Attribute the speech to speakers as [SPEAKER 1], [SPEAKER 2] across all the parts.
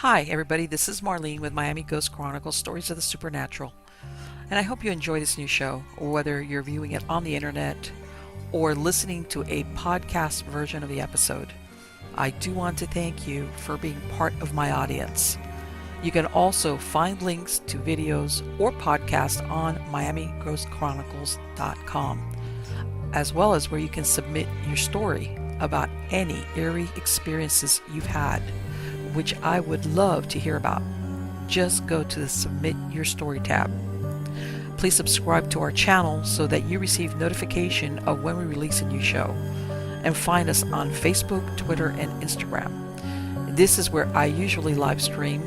[SPEAKER 1] Hi, everybody. This is Marlene with Miami Ghost Chronicles, Stories of the Supernatural. And I hope you enjoy this new show, whether you're viewing it on the internet or listening to a podcast version of the episode. I do want to thank you for being part of my audience. You can also find links to videos or podcasts on miamighostchronicles.com, as well as where you can submit your story about any eerie experiences you've had, which I would love to hear about. Just go to the Submit Your Story tab. Please subscribe to our channel so that you receive notification of when we release a new show. And find us on Facebook, Twitter, and Instagram. This is where I usually live stream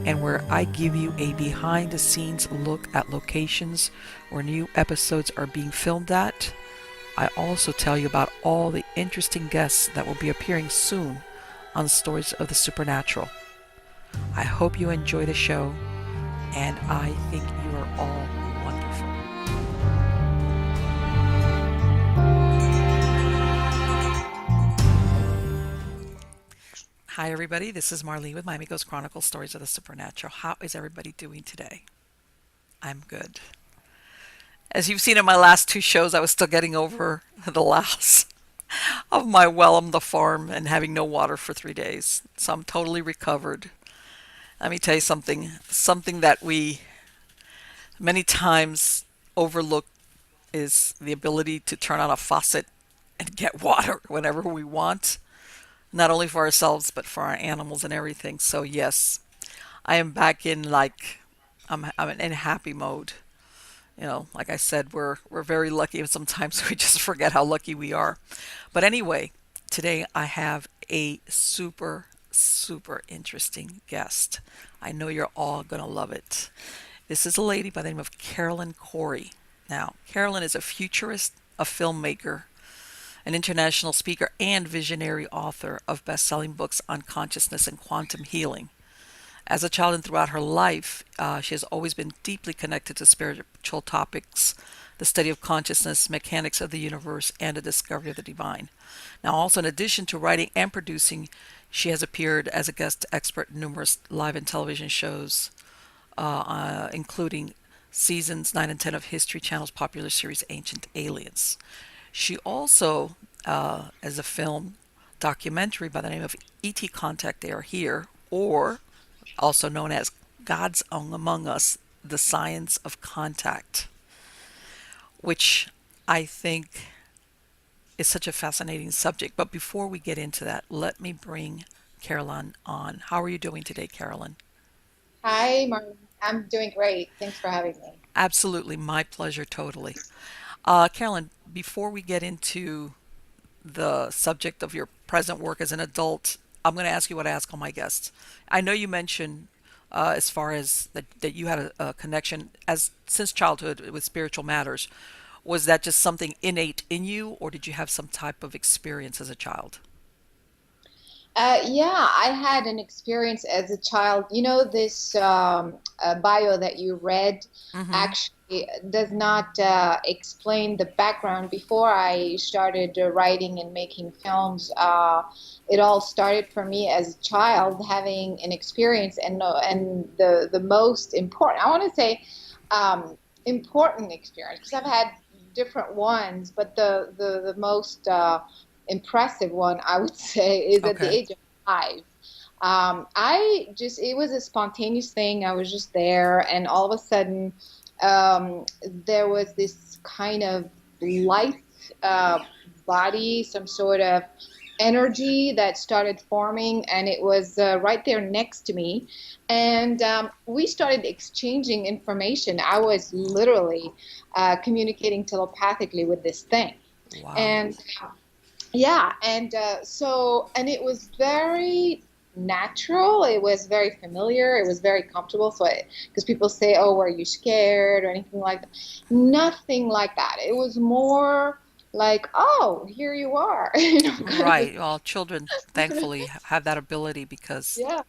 [SPEAKER 1] and where I give you a behind the scenes look at locations where new episodes are being filmed at. I also tell you about all the interesting guests that will be appearing soon on Stories of the Supernatural. I hope you enjoy the show, and I think you are all wonderful. Hi, everybody. This is Marlene with Miami Ghost Chronicles, Stories of the Supernatural. How is everybody doing today? I'm good. As you've seen in my last two shows, I was still getting over the loss of my well on the farm and having no water for 3 days. So I'm totally recovered. Let me tell you something that we many times overlook is the ability to turn on a faucet and get water whenever we want, not only for ourselves but for our animals and everything. So yes, I am back in I'm in happy mode. Like I said, we're very lucky, and sometimes we just forget how lucky we are. But anyway, today I have a super interesting guest. I know you're all gonna love it. This is a lady by the name of Carolyn Cory. Now, Carolyn is a futurist, a filmmaker, an international speaker, and visionary author of best-selling books on consciousness and quantum healing. As a child and throughout her life, she has always been deeply connected to spiritual topics, the study of consciousness, mechanics of the universe, and the discovery of the divine. Now, also, in addition to writing and producing, she has appeared as a guest expert in numerous live and television shows, including seasons 9 and 10 of History Channel's popular series Ancient Aliens. She also, as a film documentary by the name of E.T. Contact, They Are Here, or also known as God's Among Us, The Science of Contact, which I think is such a fascinating subject. But before we get into that, let me bring Carolyn on. How are you doing today, Carolyn?
[SPEAKER 2] Hi, Marlene. I'm doing great. Thanks for having me.
[SPEAKER 1] Absolutely, my pleasure, totally. Carolyn, before we get into the subject of your present work as an adult, I'm going to ask you what I ask all my guests. I know you mentioned, as far as that you had a connection as since childhood with spiritual matters. Was that just something innate in you, or did you have some type of experience as a child?
[SPEAKER 2] Yeah, I had an experience as a child. This bio that you read
[SPEAKER 1] Mm-hmm.
[SPEAKER 2] actually does not explain the background. Before I started writing and making films, it all started for me as a child having an experience, and the most important, I want to say, important experience, because I've had different ones, but the most impressive one, I would say, is at the
[SPEAKER 1] Okay.
[SPEAKER 2] age of 5. It was a spontaneous thing. I was just there, and all of a sudden, there was this kind of light uh, body, some sort of energy that started forming, and it was right there next to me. And we started exchanging information. I was literally communicating telepathically with this thing.
[SPEAKER 1] Wow.
[SPEAKER 2] And yeah, and it was very natural. It was very familiar. It was very comfortable. Because people say, "Oh, were you scared or anything like that?" Nothing like that. It was more like, "Oh, here you are," kind of
[SPEAKER 1] Right. Well, children
[SPEAKER 2] a.
[SPEAKER 1] thankfully have that ability because
[SPEAKER 2] Yeah.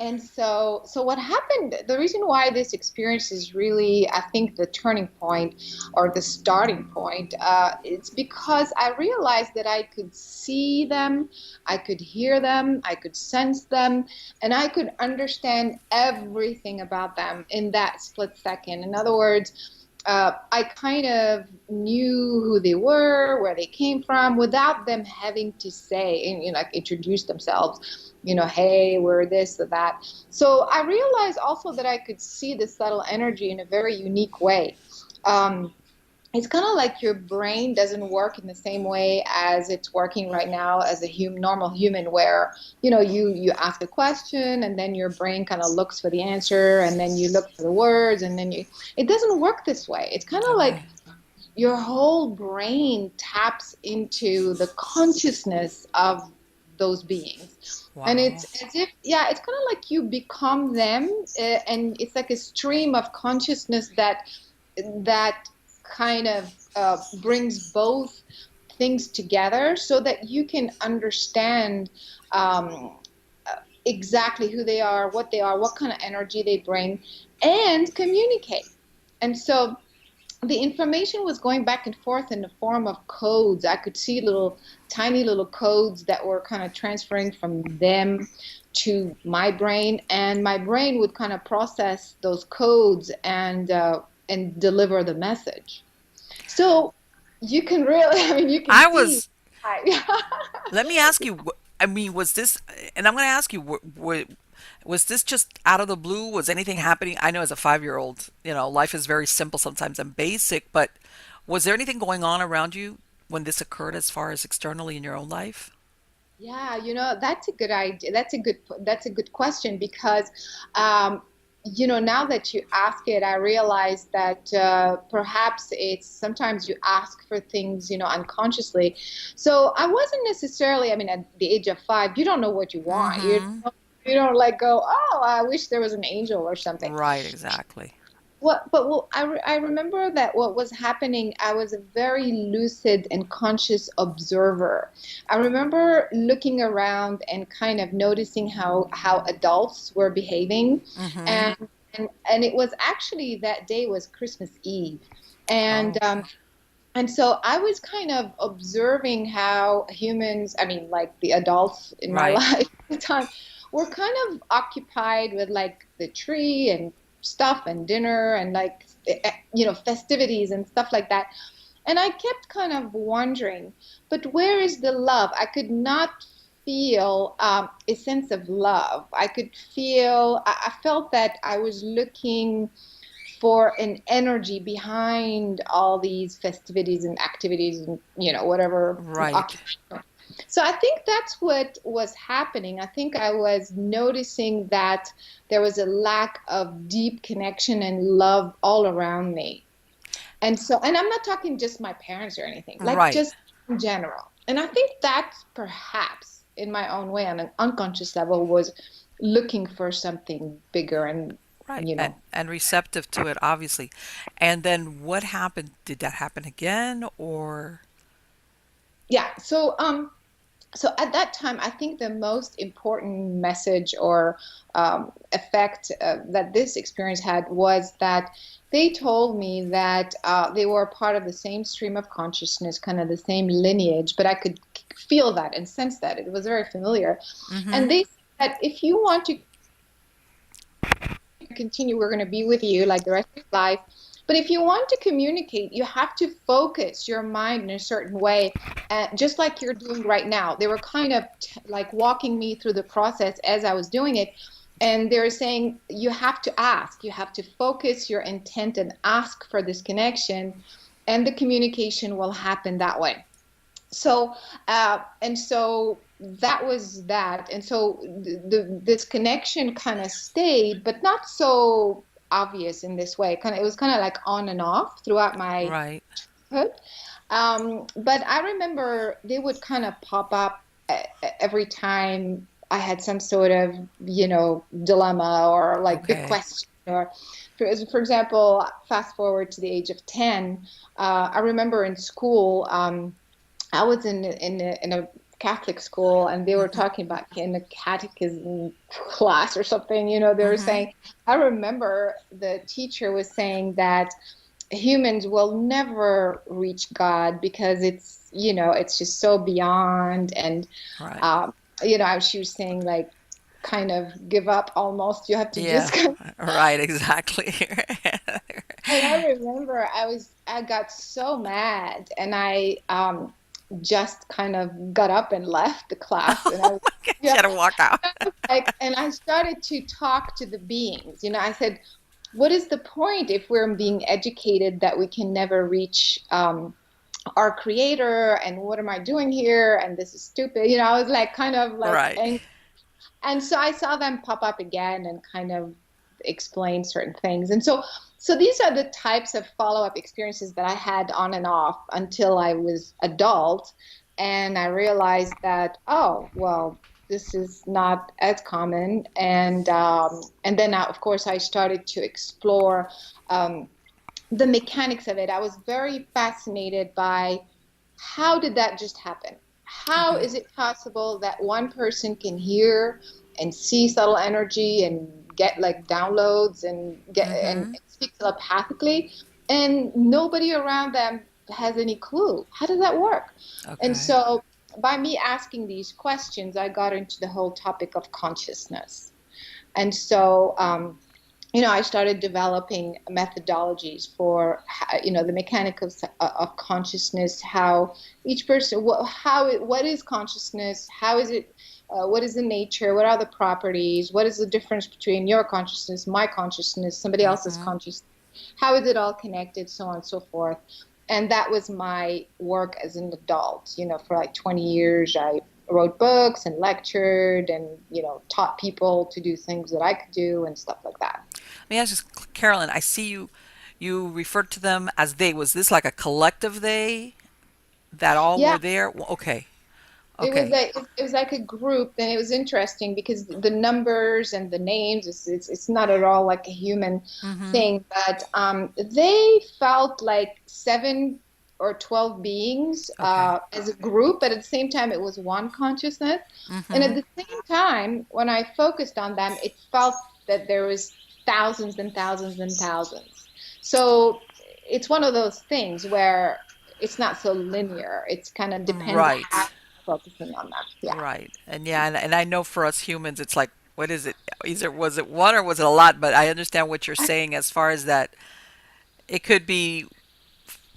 [SPEAKER 2] And so what happened, the reason why this experience is really, I think, the turning point or the starting point, it's because I realized that I could see them, I could hear them, I could sense them, and I could understand everything about them in that split second. In other words, I kind of knew who they were, where they came from, without them having to say, and, like introduce themselves. Hey, we're this or that. So I realized also that I could see the subtle energy in a very unique way. Um, it's kind of like your brain doesn't work in the same way as it's working right now as a normal human, where you ask a question and then your brain kind of looks for the answer and then you look for the words and then you it doesn't work this way. It's kind of like
[SPEAKER 1] Okay.
[SPEAKER 2] your whole brain taps into the consciousness of those beings, and
[SPEAKER 1] Wow.
[SPEAKER 2] it's as if, yeah, it's kind of like you become them, and it's like a stream of consciousness that kind of brings both things together so that you can understand um, exactly who they are, what kind of energy they bring, and communicate. And so the information was going back and forth in the form of codes. I could see little, tiny little codes that were kind of transferring from them to my brain, and my brain would kind of process those codes and deliver the message. So you can really, I mean, you can
[SPEAKER 1] I
[SPEAKER 2] see.
[SPEAKER 1] was
[SPEAKER 2] I,
[SPEAKER 1] Let me ask you. I mean, was this? And I'm going to ask you. Was this just out of the blue? Was anything happening? I know as a 5-year-old, life is very simple sometimes and basic. But was there anything going on around you when this occurred, as far as externally in your own life?
[SPEAKER 2] Yeah, that's a good idea. That's a good question because, um, now that you ask it, I realize that perhaps it's sometimes you ask for things, unconsciously. So I wasn't necessarily, I mean, at the age of 5, you don't know what you want.
[SPEAKER 1] Mm-hmm.
[SPEAKER 2] You don't like go, oh, I wish there was an angel or something.
[SPEAKER 1] Right. Exactly.
[SPEAKER 2] I remember that what was happening, I was a very lucid and conscious observer. I remember looking around and kind of noticing how adults were behaving,
[SPEAKER 1] Mm-hmm.
[SPEAKER 2] and and it was actually that day was Christmas Eve, and
[SPEAKER 1] Oh.
[SPEAKER 2] um, and so I was kind of observing how humans, I mean, like the adults in my
[SPEAKER 1] Right.
[SPEAKER 2] life at the time, were kind of occupied with like the tree and stuff and dinner and like, festivities and stuff like that. And I kept kind of wondering, but where is the love? I could not feel a sense of love. I felt that I was looking for an energy behind all these festivities and activities and whatever
[SPEAKER 1] Right.
[SPEAKER 2] occupation. So I think that's what was happening. I think I was noticing that there was a lack of deep connection and love all around me. And I'm not talking just my parents or anything, like
[SPEAKER 1] Right.
[SPEAKER 2] just in general. And I think that perhaps in my own way on an unconscious level was looking for something bigger and
[SPEAKER 1] Right.
[SPEAKER 2] you know
[SPEAKER 1] And receptive to it, obviously. And then what happened? Did that happen again, or?
[SPEAKER 2] yeah. So at that time, I think the most important message or effect that this experience had was that they told me that they were part of the same stream of consciousness, kind of the same lineage, but I could feel that and sense that. It was very familiar. And
[SPEAKER 1] Mm-hmm.
[SPEAKER 2] they said that if you want to continue, we're going to be with you like the rest of your life. But if you want to communicate, you have to focus your mind in a certain way, just like you're doing right now. They were kind of like walking me through the process as I was doing it. And they're saying you have to ask, you have to focus your intent and ask for this connection, and the communication will happen that way. So that was that, and so this connection kind of stayed, but not so obvious in this way. It was kind of like on and off throughout my
[SPEAKER 1] Right.
[SPEAKER 2] childhood. But I remember they would kind of pop up every time I had some sort of, dilemma or like big
[SPEAKER 1] Okay.
[SPEAKER 2] question. Or, for example, fast forward to the age of 10, I remember in school. I was in a Catholic school, and they were
[SPEAKER 1] Mm-hmm.
[SPEAKER 2] talking about in the catechism class or something. They were
[SPEAKER 1] Mm-hmm.
[SPEAKER 2] saying, I remember the teacher was saying that humans will never reach God because it's just so beyond. And,
[SPEAKER 1] Right.
[SPEAKER 2] um, she was saying, like, kind of give up almost. You have to just
[SPEAKER 1] Yeah. Right. Exactly.
[SPEAKER 2] And I remember I got so mad, and I just kind of got up and left the class, and I
[SPEAKER 1] Oh my gosh, you
[SPEAKER 2] yeah,
[SPEAKER 1] had to walk out.
[SPEAKER 2] and I started to talk to the beings. I said, what is the point if we're being educated that we can never reach our creator, and what am I doing here, and this is stupid. I was like kind of like
[SPEAKER 1] Right.
[SPEAKER 2] angry. And so I saw them pop up again and kind of explain certain things. And so these are the types of follow-up experiences that I had on and off until I was adult. And I realized that, oh, well, this is not as common. And then, of course, I started to explore um, the mechanics of it. I was very fascinated by how did that just happen? How
[SPEAKER 1] Okay.
[SPEAKER 2] is it possible that one person can hear and see subtle energy and get like downloads and
[SPEAKER 1] Mm-hmm.
[SPEAKER 2] speak telepathically, and nobody around them has any clue? How does that work? And
[SPEAKER 1] Okay.
[SPEAKER 2] so by me asking these questions, I got into the whole topic of consciousness. And so I started developing methodologies for, the mechanics of consciousness, how each person, what is consciousness, how is it, what is the nature, what are the properties, what is the difference between your consciousness, my consciousness, somebody else's
[SPEAKER 1] Mm-hmm.
[SPEAKER 2] consciousness, how is it all connected, so on and so forth. And that was my work as an adult. For like 20 years, I wrote books and lectured and, taught people to do things that I could do and stuff like that.
[SPEAKER 1] Let me ask you, Carolyn. I see you. You referred to them as they. Was this like a collective they that all
[SPEAKER 2] Yeah,
[SPEAKER 1] were there? Okay.
[SPEAKER 2] it was
[SPEAKER 1] Okay.
[SPEAKER 2] like it was like a group, and it was interesting because the numbers and the names, it's not at all like a human
[SPEAKER 1] Mm-hmm.
[SPEAKER 2] thing, but they felt like 7 or 12 beings
[SPEAKER 1] Okay.
[SPEAKER 2] as a group, but at the same time it was one consciousness. And at
[SPEAKER 1] Mm-hmm.
[SPEAKER 2] the same time, when I focused on them, it felt that there was thousands and thousands and thousands. So it's one of those things where it's not so linear. It's kind of depends how
[SPEAKER 1] Right.
[SPEAKER 2] focusing on them. Yeah.
[SPEAKER 1] Right. And yeah, and I know for us humans, it's like, what is it? Either was it one or was it a lot? But I understand what you're saying as far as that it could be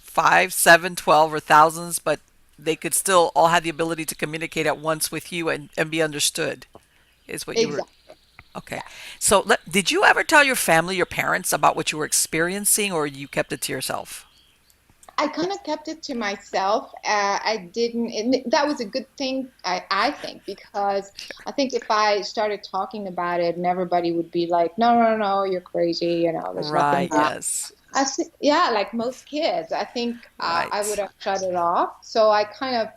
[SPEAKER 1] five, seven, 12, or thousands, but they could still all have the ability to communicate at once with you and be understood, is what you were.
[SPEAKER 2] Exactly.
[SPEAKER 1] Okay.
[SPEAKER 2] Yeah.
[SPEAKER 1] So did you ever tell your family, your parents, about what you were experiencing, or you kept it to yourself?
[SPEAKER 2] I kind of kept it to myself. I didn't, that was a good thing, I think, because I think if I started talking about it and everybody would be like, no, no, no, you're crazy, there's nothing
[SPEAKER 1] Right.
[SPEAKER 2] wrong.
[SPEAKER 1] Yes.
[SPEAKER 2] I think, yeah, like most kids, I think I would
[SPEAKER 1] Right.
[SPEAKER 2] have shut it off. So I kind of,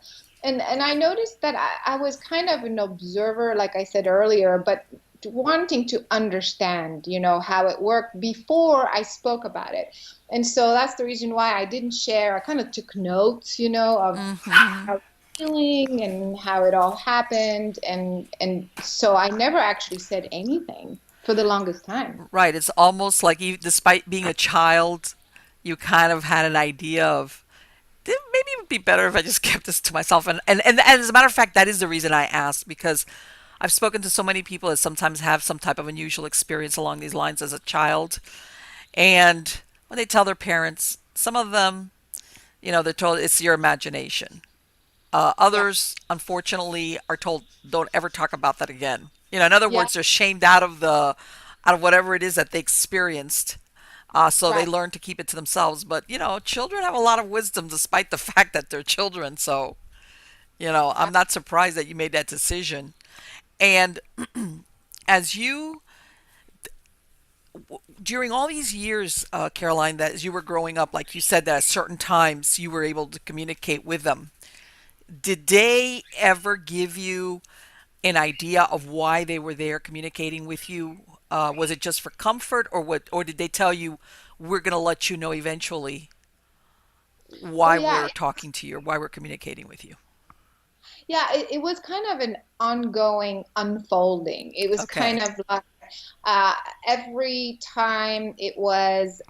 [SPEAKER 2] and I noticed that I was kind of an observer, like I said earlier, but wanting to understand, how it worked before I spoke about it. And so that's the reason why I didn't share. I kind of took notes, of
[SPEAKER 1] Mm-hmm.
[SPEAKER 2] how I was feeling and how it all happened, and so I never actually said anything for the longest time.
[SPEAKER 1] Right. It's almost like you, despite being a child, you kind of had an idea of maybe it would be better if I just kept this to myself. And as a matter of fact, that is the reason I asked because I've spoken to so many people that sometimes have some type of unusual experience along these lines as a child. And when they tell their parents, some of them, they're told it's your imagination.
[SPEAKER 2] Yeah,
[SPEAKER 1] Others, unfortunately, are told don't ever talk about that again. In other
[SPEAKER 2] yeah,
[SPEAKER 1] words, they're shamed out of whatever it is that they experienced. So they
[SPEAKER 2] right.
[SPEAKER 1] learn to keep it to themselves. But children have a lot of wisdom, despite the fact that they're children. So I'm not surprised that you made that decision. And as you during all these years, Caroline, that as you were growing up, like you said, that at certain times you were able to communicate with them. Did they ever give you an idea of why they were there communicating with you? Was it just for comfort, or what? Or did they tell you we're going to let you know eventually
[SPEAKER 2] Oh
[SPEAKER 1] why
[SPEAKER 2] yeah,
[SPEAKER 1] we're talking to you, or why we're communicating with you?
[SPEAKER 2] Yeah, it was kind of an ongoing unfolding. It was
[SPEAKER 1] Okay.
[SPEAKER 2] kind of like uh, every time it was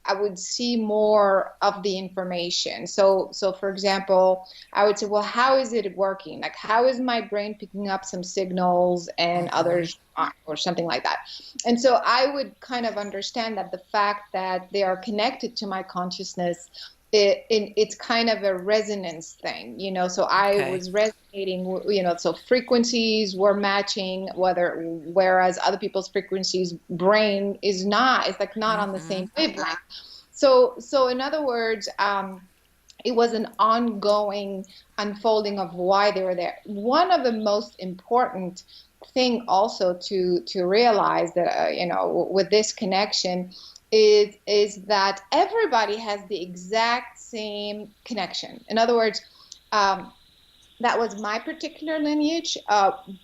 [SPEAKER 2] I would see more of the information. So for example, I would say, well, how is it working? Like, how is my brain picking up some signals and
[SPEAKER 1] Mm-hmm.
[SPEAKER 2] others aren't, or something like that? And so I would kind of understand that the fact that they are connected to my consciousness, it's kind of a resonance thing, you know. So I
[SPEAKER 1] Okay.
[SPEAKER 2] was resonating, you know, so frequencies were matching, whereas other people's frequencies, brain is not, it's like not on the
[SPEAKER 1] Mm-hmm.
[SPEAKER 2] same wavelength. So in other words, it was an ongoing unfolding of why they were there. One of the most important thing also to realize that you know, with this connection is that everybody has the exact same connection. In other words, um, that was my particular lineage,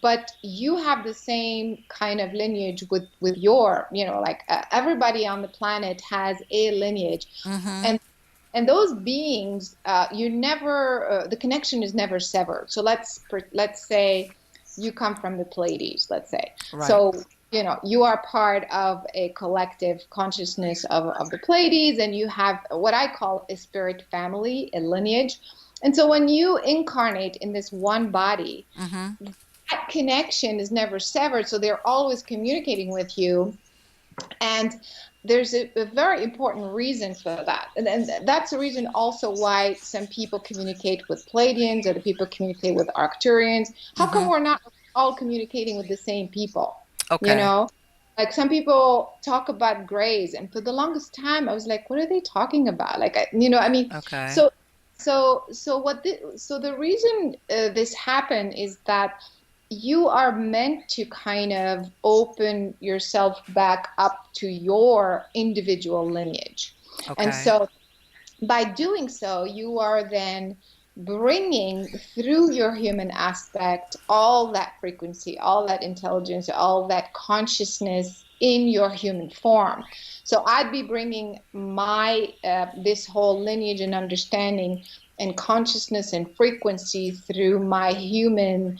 [SPEAKER 2] but you have the same kind of lineage with your, you know, like everybody on the planet has a lineage,
[SPEAKER 1] Mm-hmm.
[SPEAKER 2] and those beings, you never, the connection is never severed. So let's say you come from the Pleiades, let's say.
[SPEAKER 1] Right.
[SPEAKER 2] So you know, you are part of a collective consciousness of the Pleiades, and you have what I call a spirit family, a lineage. And so when you incarnate in this one body,
[SPEAKER 1] Mm-hmm.
[SPEAKER 2] that connection is never severed. So they're always communicating with you, and there's a very important reason for that. And that's the reason also why some people communicate with Pleiadians, other people communicate with Arcturians. How come
[SPEAKER 1] Mm-hmm.
[SPEAKER 2] we're not all communicating with the same people? You
[SPEAKER 1] Okay.
[SPEAKER 2] know, like some people talk about grays, and for the longest time, I was like, what are they talking about? Like, you know, I mean,
[SPEAKER 1] Okay.
[SPEAKER 2] so, so the reason this happened is that you are meant to kind of open yourself back up to your individual lineage. And
[SPEAKER 1] Okay.
[SPEAKER 2] so by doing so, you are then bringing through your human aspect all that frequency, all that intelligence, all that consciousness in your human form. So I'd be bringing my this whole lineage and understanding and consciousness and frequency through my human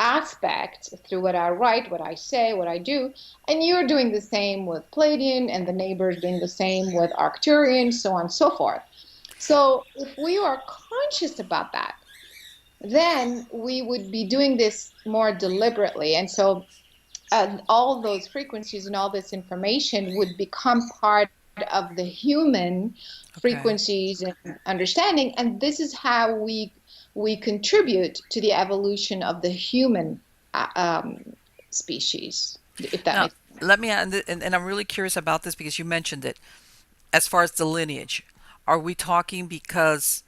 [SPEAKER 2] aspect, through what I write, what I say, what I do. And you're doing the same with Palladian, and the neighbors doing the same with Arcturian, so on and so forth. So if we are conscious about that, then we would be doing this more deliberately. And so all those frequencies and all this information would become part of the human
[SPEAKER 1] Okay.
[SPEAKER 2] frequencies and understanding. And this is how we contribute to the evolution of the human uh, um, species, if that
[SPEAKER 1] Now,
[SPEAKER 2] makes sense.
[SPEAKER 1] let me, and I'm really curious about this because you mentioned it. As far as the lineage, are we talking because,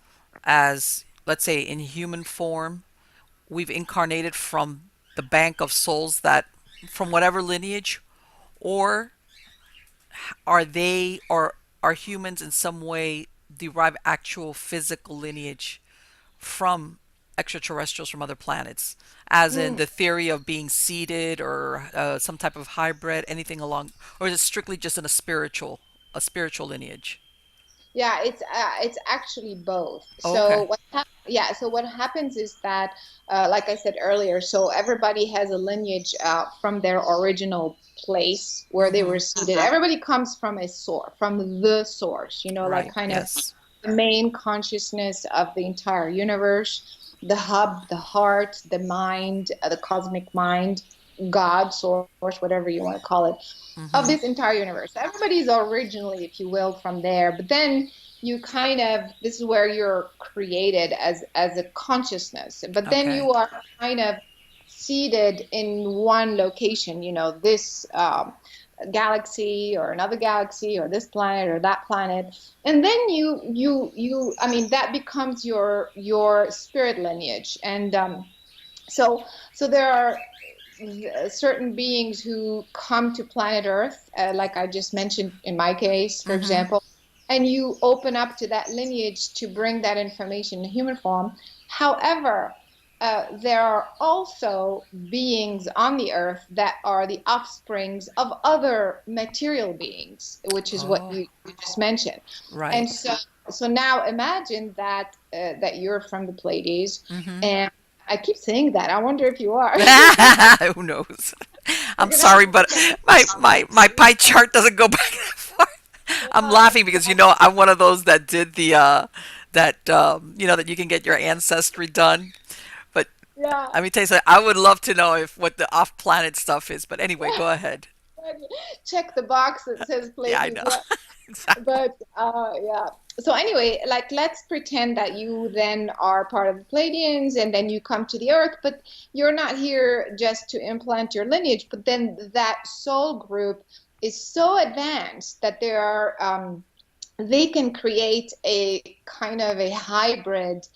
[SPEAKER 1] as let's say in human form, we've incarnated from the bank of souls that from whatever lineage, or are they or are humans in some way derive actual physical lineage from extraterrestrials from other planets, as in
[SPEAKER 2] Mm.
[SPEAKER 1] the theory of being seeded or some type of hybrid, anything along, or is it strictly just in a spiritual lineage?
[SPEAKER 2] Yeah, it's actually both.
[SPEAKER 1] Oh, okay.
[SPEAKER 2] Yeah, so what happens is that, like I said earlier, so everybody has a lineage from their original place where they
[SPEAKER 1] Mm-hmm.
[SPEAKER 2] were seated. Everybody comes from a source, from the source, you know, like
[SPEAKER 1] Right.
[SPEAKER 2] kind of
[SPEAKER 1] Yes.
[SPEAKER 2] the main consciousness of the entire universe, the hub, the heart, the mind, the cosmic mind, God, source, whatever you want to call it, of
[SPEAKER 1] Mm-hmm.
[SPEAKER 2] this entire universe. Everybody's originally, if you will, from there, but then you kind of, this is where you're created as a consciousness, but then
[SPEAKER 1] Okay.
[SPEAKER 2] you are kind of seated in one location, you know, this galaxy or another galaxy or this planet or that planet, and then I mean, that becomes your spirit lineage. And so so there are certain beings who come to planet Earth, like I just mentioned in my case, for
[SPEAKER 1] Mm-hmm.
[SPEAKER 2] example, and you open up to that lineage to bring that information in human form. However, there are also beings on the earth that are the offsprings of other material beings, which is what
[SPEAKER 1] Oh,
[SPEAKER 2] you just mentioned. And
[SPEAKER 1] right.
[SPEAKER 2] so now imagine that you're from the Pleiades,
[SPEAKER 1] Mm-hmm.
[SPEAKER 2] and I keep saying that. I wonder if you are.
[SPEAKER 1] Who knows?
[SPEAKER 2] We're
[SPEAKER 1] I'm
[SPEAKER 2] gonna have
[SPEAKER 1] sorry,
[SPEAKER 2] to
[SPEAKER 1] but
[SPEAKER 2] check.
[SPEAKER 1] my pie chart doesn't go back that far. I'm
[SPEAKER 2] Yeah,
[SPEAKER 1] laughing because I'm one of those that did the that that you can get your ancestry done. But
[SPEAKER 2] yeah.
[SPEAKER 1] let me tell you something. I would love to know if what the off-planet stuff is. But anyway, go ahead.
[SPEAKER 2] Check the box that says
[SPEAKER 1] Yeah, I
[SPEAKER 2] Pleiades.
[SPEAKER 1] know.
[SPEAKER 2] Yeah.
[SPEAKER 1] Exactly.
[SPEAKER 2] But yeah. So anyway, like let's pretend that you then are part of the Pleiadians and then you come to the Earth, but you're not here just to implant your lineage, but then that soul group is so advanced that they can create a kind of a hybrid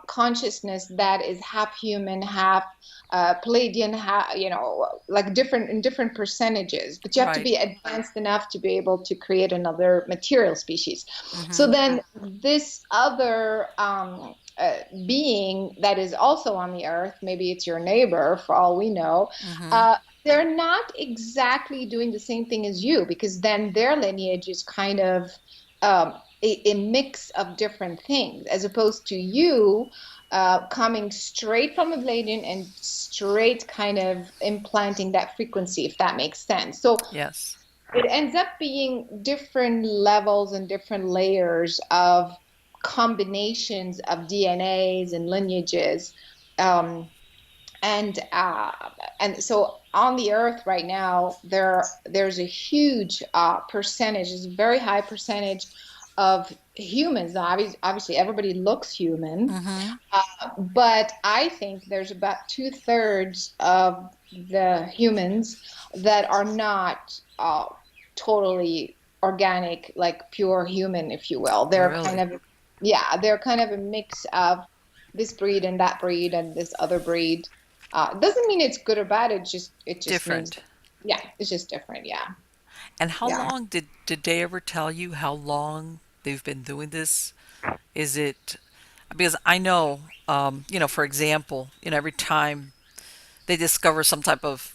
[SPEAKER 2] consciousness that is half human, half Palladian, like different in different percentages. But you have to
[SPEAKER 1] Right.
[SPEAKER 2] be advanced enough to be able to create another material species. So
[SPEAKER 1] Mm-hmm.
[SPEAKER 2] then this other being that is also on the earth, maybe it's your neighbor for all we know,
[SPEAKER 1] Mm-hmm.
[SPEAKER 2] uh, they're not exactly doing the same thing as you because then their lineage is kind of a mix of different things, as opposed to you coming straight from a Palladian and straight kind of implanting that frequency, if that makes sense. So
[SPEAKER 1] Yes.
[SPEAKER 2] it ends up being different levels and different layers of combinations of DNAs and lineages. Um, and uh, and so on the earth right now there's a huge percentage, it's a very high percentage of humans. Obviously everybody looks human,
[SPEAKER 1] Mm-hmm.
[SPEAKER 2] but I think there's about two-thirds of the humans that are not totally organic, like pure human, if you will. They're kind
[SPEAKER 1] Really
[SPEAKER 2] of, yeah, they're kind of a mix of this breed and that breed and this other breed. Doesn't mean it's good or bad. It just means,
[SPEAKER 1] different.
[SPEAKER 2] yeah, it's just different. Yeah,
[SPEAKER 1] And how
[SPEAKER 2] yeah.
[SPEAKER 1] long did they ever tell you how long they've been doing this? Is it because I know, for example, every time they discover some type of,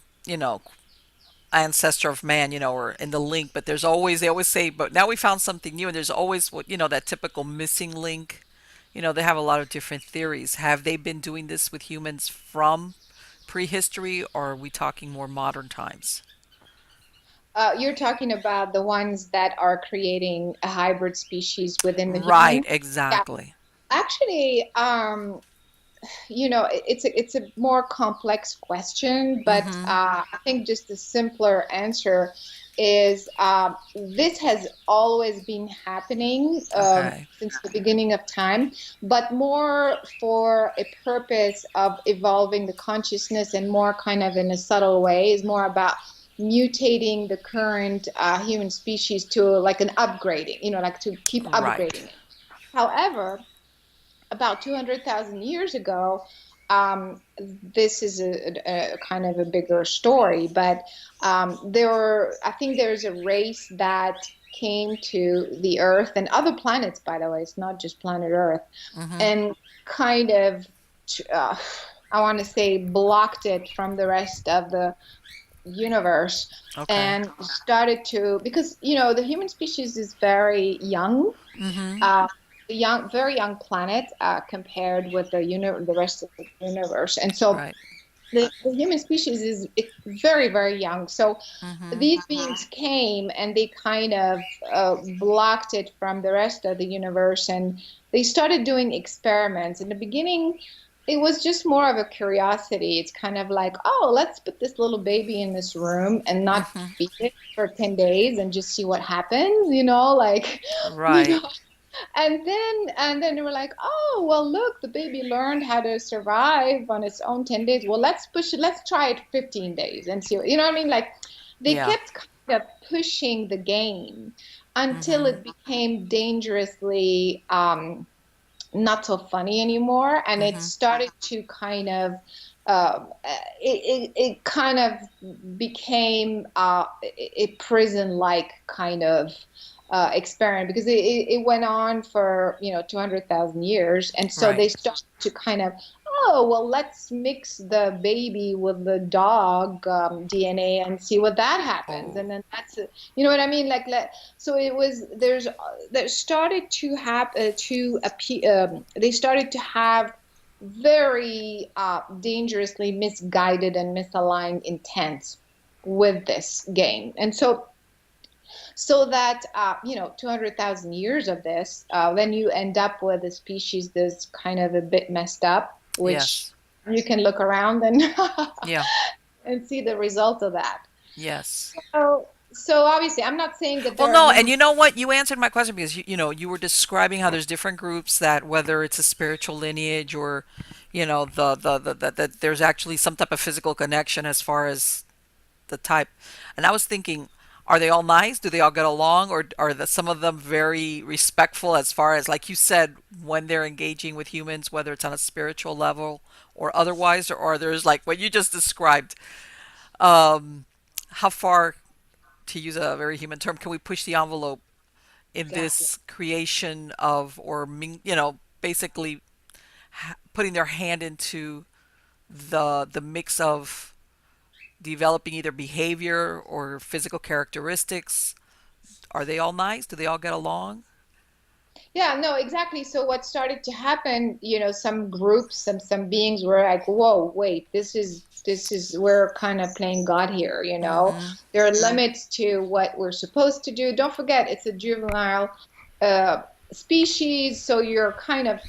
[SPEAKER 1] ancestor of man, or in the link, but they always say, but now we found something new, and there's always that typical missing link. They have a lot of different theories. Have they been doing this with humans from prehistory, or are we talking more modern times?
[SPEAKER 2] You're talking about the ones that are creating a hybrid species within the
[SPEAKER 1] Right,
[SPEAKER 2] human. Yeah,
[SPEAKER 1] exactly.
[SPEAKER 2] actually, it's a more complex question, but
[SPEAKER 1] Mm-hmm.
[SPEAKER 2] I think just the simpler answer is this has always been happening
[SPEAKER 1] Okay.
[SPEAKER 2] since the beginning of time, but more for a purpose of evolving the consciousness and more kind of in a subtle way, is more about mutating the current human species to like an upgrading, like to keep
[SPEAKER 1] Right.
[SPEAKER 2] upgrading it. However, about 200,000 years ago, this is a kind of a bigger story, but I think there's a race that came to the Earth and other planets, by the way, it's not just planet Earth,
[SPEAKER 1] Mm-hmm.
[SPEAKER 2] and kind of, uh, I want to say, blocked it from the rest of the universe
[SPEAKER 1] Okay.
[SPEAKER 2] and started to, because, the human species is very young,
[SPEAKER 1] Mm-hmm.
[SPEAKER 2] uh, very young planet compared with the rest of the universe. And so
[SPEAKER 1] Right.
[SPEAKER 2] the human species is very, very young. So
[SPEAKER 1] Mm-hmm.
[SPEAKER 2] these beings came and they kind of blocked it from the rest of the universe. And they started doing experiments. In the beginning, it was just more of a curiosity. It's kind of like, oh, let's put this little baby in this room and not
[SPEAKER 1] Mm-hmm.
[SPEAKER 2] feed it for 10 days and just see what happens, like, you
[SPEAKER 1] Right.
[SPEAKER 2] know, and then they were like, oh, well, look, the baby learned how to survive on its own 10 days. Well, let's push it. Let's try it 15 days and see. You know what I mean? Like they
[SPEAKER 1] Yeah.
[SPEAKER 2] kept kind of pushing the game until
[SPEAKER 1] Mm-hmm.
[SPEAKER 2] it became dangerously not so funny anymore. And it
[SPEAKER 1] Mm-hmm.
[SPEAKER 2] started to kind of, uh, it kind of became a prison-like kind of experiment because it went on for 200,000 years, and so
[SPEAKER 1] Right.
[SPEAKER 2] they started to kind of, oh, well, let's mix the baby with the dog DNA and see what that happens.
[SPEAKER 1] Oh,
[SPEAKER 2] And then you know what I mean? So it was, there started to have, they started to have very dangerously misguided and misaligned intents with this game. And so that 200,000 years of this, then you end up with a species that's kind of a bit messed up, which
[SPEAKER 1] yes.
[SPEAKER 2] you can look around and
[SPEAKER 1] Yeah.
[SPEAKER 2] and see the result of that.
[SPEAKER 1] Yes.
[SPEAKER 2] So obviously, I'm not saying that
[SPEAKER 1] Well,
[SPEAKER 2] there are
[SPEAKER 1] no, and
[SPEAKER 2] no.
[SPEAKER 1] you know what? You answered my question because you were describing how there's different groups that whether it's a spiritual lineage or that there's actually some type of physical connection as far as the type. And I was thinking, are they all nice? Do they all get along, or are some of them very respectful as far as like you said when they're engaging with humans, whether it's on a spiritual level or otherwise, or are there's like what you just described? Um, how far, to use a very human term, can we push the envelope in
[SPEAKER 2] Exactly.
[SPEAKER 1] this creation of, or basically putting their hand into the mix of developing either behavior or physical characteristics? Are they all nice? Do they all get along?
[SPEAKER 2] Yeah, no, exactly. So what started to happen, some groups, some beings were like, "Whoa, wait, this is we're kind of playing God here, you know.
[SPEAKER 1] Mm-hmm.
[SPEAKER 2] There are limits to what we're supposed to do. Don't forget, it's a juvenile uh species, so you're kind of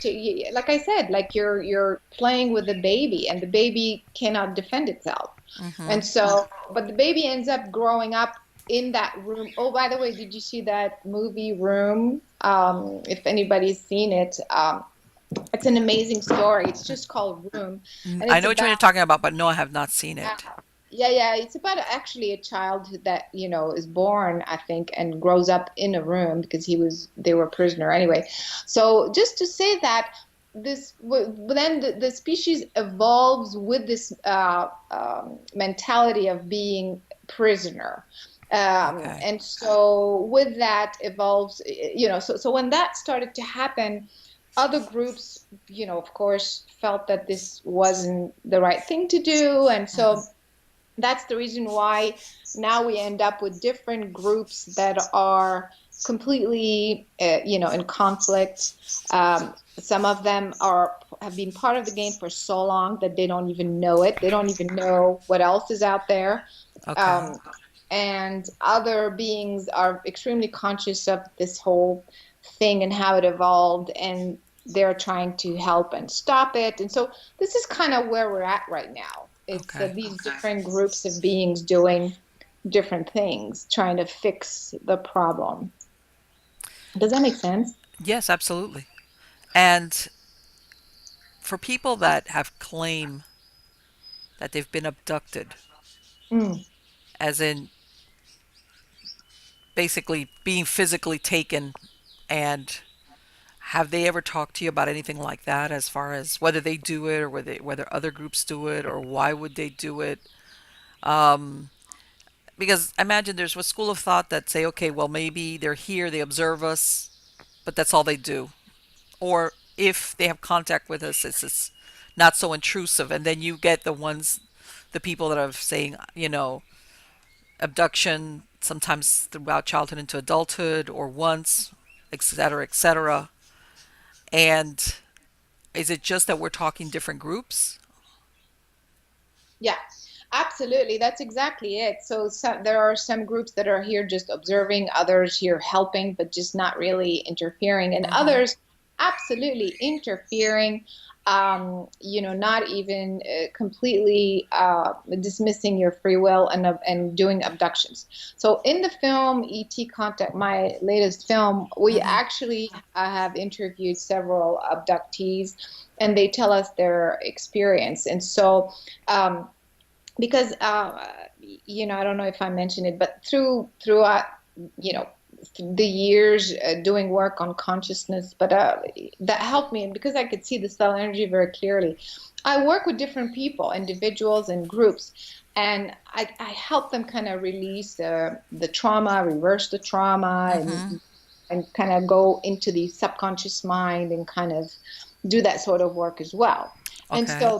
[SPEAKER 2] like I said, like you're playing with the baby and the baby cannot defend itself.
[SPEAKER 1] Mm-hmm.
[SPEAKER 2] And so, but the baby ends up growing up in that room. Oh, by the way, did you see that movie Room? If anybody's seen it, it's an amazing story. It's just called Room, and
[SPEAKER 1] I
[SPEAKER 2] it's
[SPEAKER 1] know which one you're
[SPEAKER 2] about
[SPEAKER 1] talking about, but no, I have not seen
[SPEAKER 2] yeah,
[SPEAKER 1] it.
[SPEAKER 2] yeah. It's about actually a child that is born, I think, and grows up in a room because they were a prisoner anyway. So just to say that then the species evolves with this mentality of being prisoner.
[SPEAKER 1] Okay.
[SPEAKER 2] And so with that evolves, so when that started to happen, other groups, of course, felt that this wasn't the right thing to do. And
[SPEAKER 1] Mm-hmm.
[SPEAKER 2] so that's the reason why now we end up with different groups that are completely, in conflict. Some of them have been part of the game for so long that they don't even know it. They don't even know what else is out there.
[SPEAKER 1] Okay.
[SPEAKER 2] Um, and other beings are extremely conscious of this whole thing and how it evolved, and they're trying to help and stop it. And so this is kind of where we're at right now. It's
[SPEAKER 1] Okay.
[SPEAKER 2] these different groups of beings doing different things, trying to fix the problem. Does that make sense?
[SPEAKER 1] Yes, absolutely. And for people that have claim that they've been abducted,
[SPEAKER 2] Mm.
[SPEAKER 1] as in basically being physically taken, and have they ever talked to you about anything like that as far as whether they do it or whether other groups do it or why would they do it? Um, because I imagine there's a school of thought that say, okay, well maybe they're here, they observe us, but that's all they do. Or if they have contact with us, it's not so intrusive. And then you get the people that are saying, abduction sometimes throughout childhood into adulthood or once, et cetera, et cetera. And is it just that we're talking different groups?
[SPEAKER 2] Yeah, absolutely. That's exactly it. So there are some groups that are here just observing, others here helping, but just not really interfering, and
[SPEAKER 1] Mm-hmm.
[SPEAKER 2] others absolutely interfering, not even completely dismissing your free will and doing abductions. So in the film E.T. Contact, my latest film, we
[SPEAKER 1] Mm-hmm.
[SPEAKER 2] actually have interviewed several abductees, and they tell us their experience. And so, because I don't know if I mentioned it, but throughout you know the years doing work on consciousness, but that helped me, and because I could see the cell energy very clearly, I work with different people, individuals and groups, and I help them kind of release the trauma, reverse the trauma,
[SPEAKER 1] Mm-hmm.
[SPEAKER 2] and kind of go into the subconscious mind and kind of do that sort of work as well. And
[SPEAKER 1] Okay.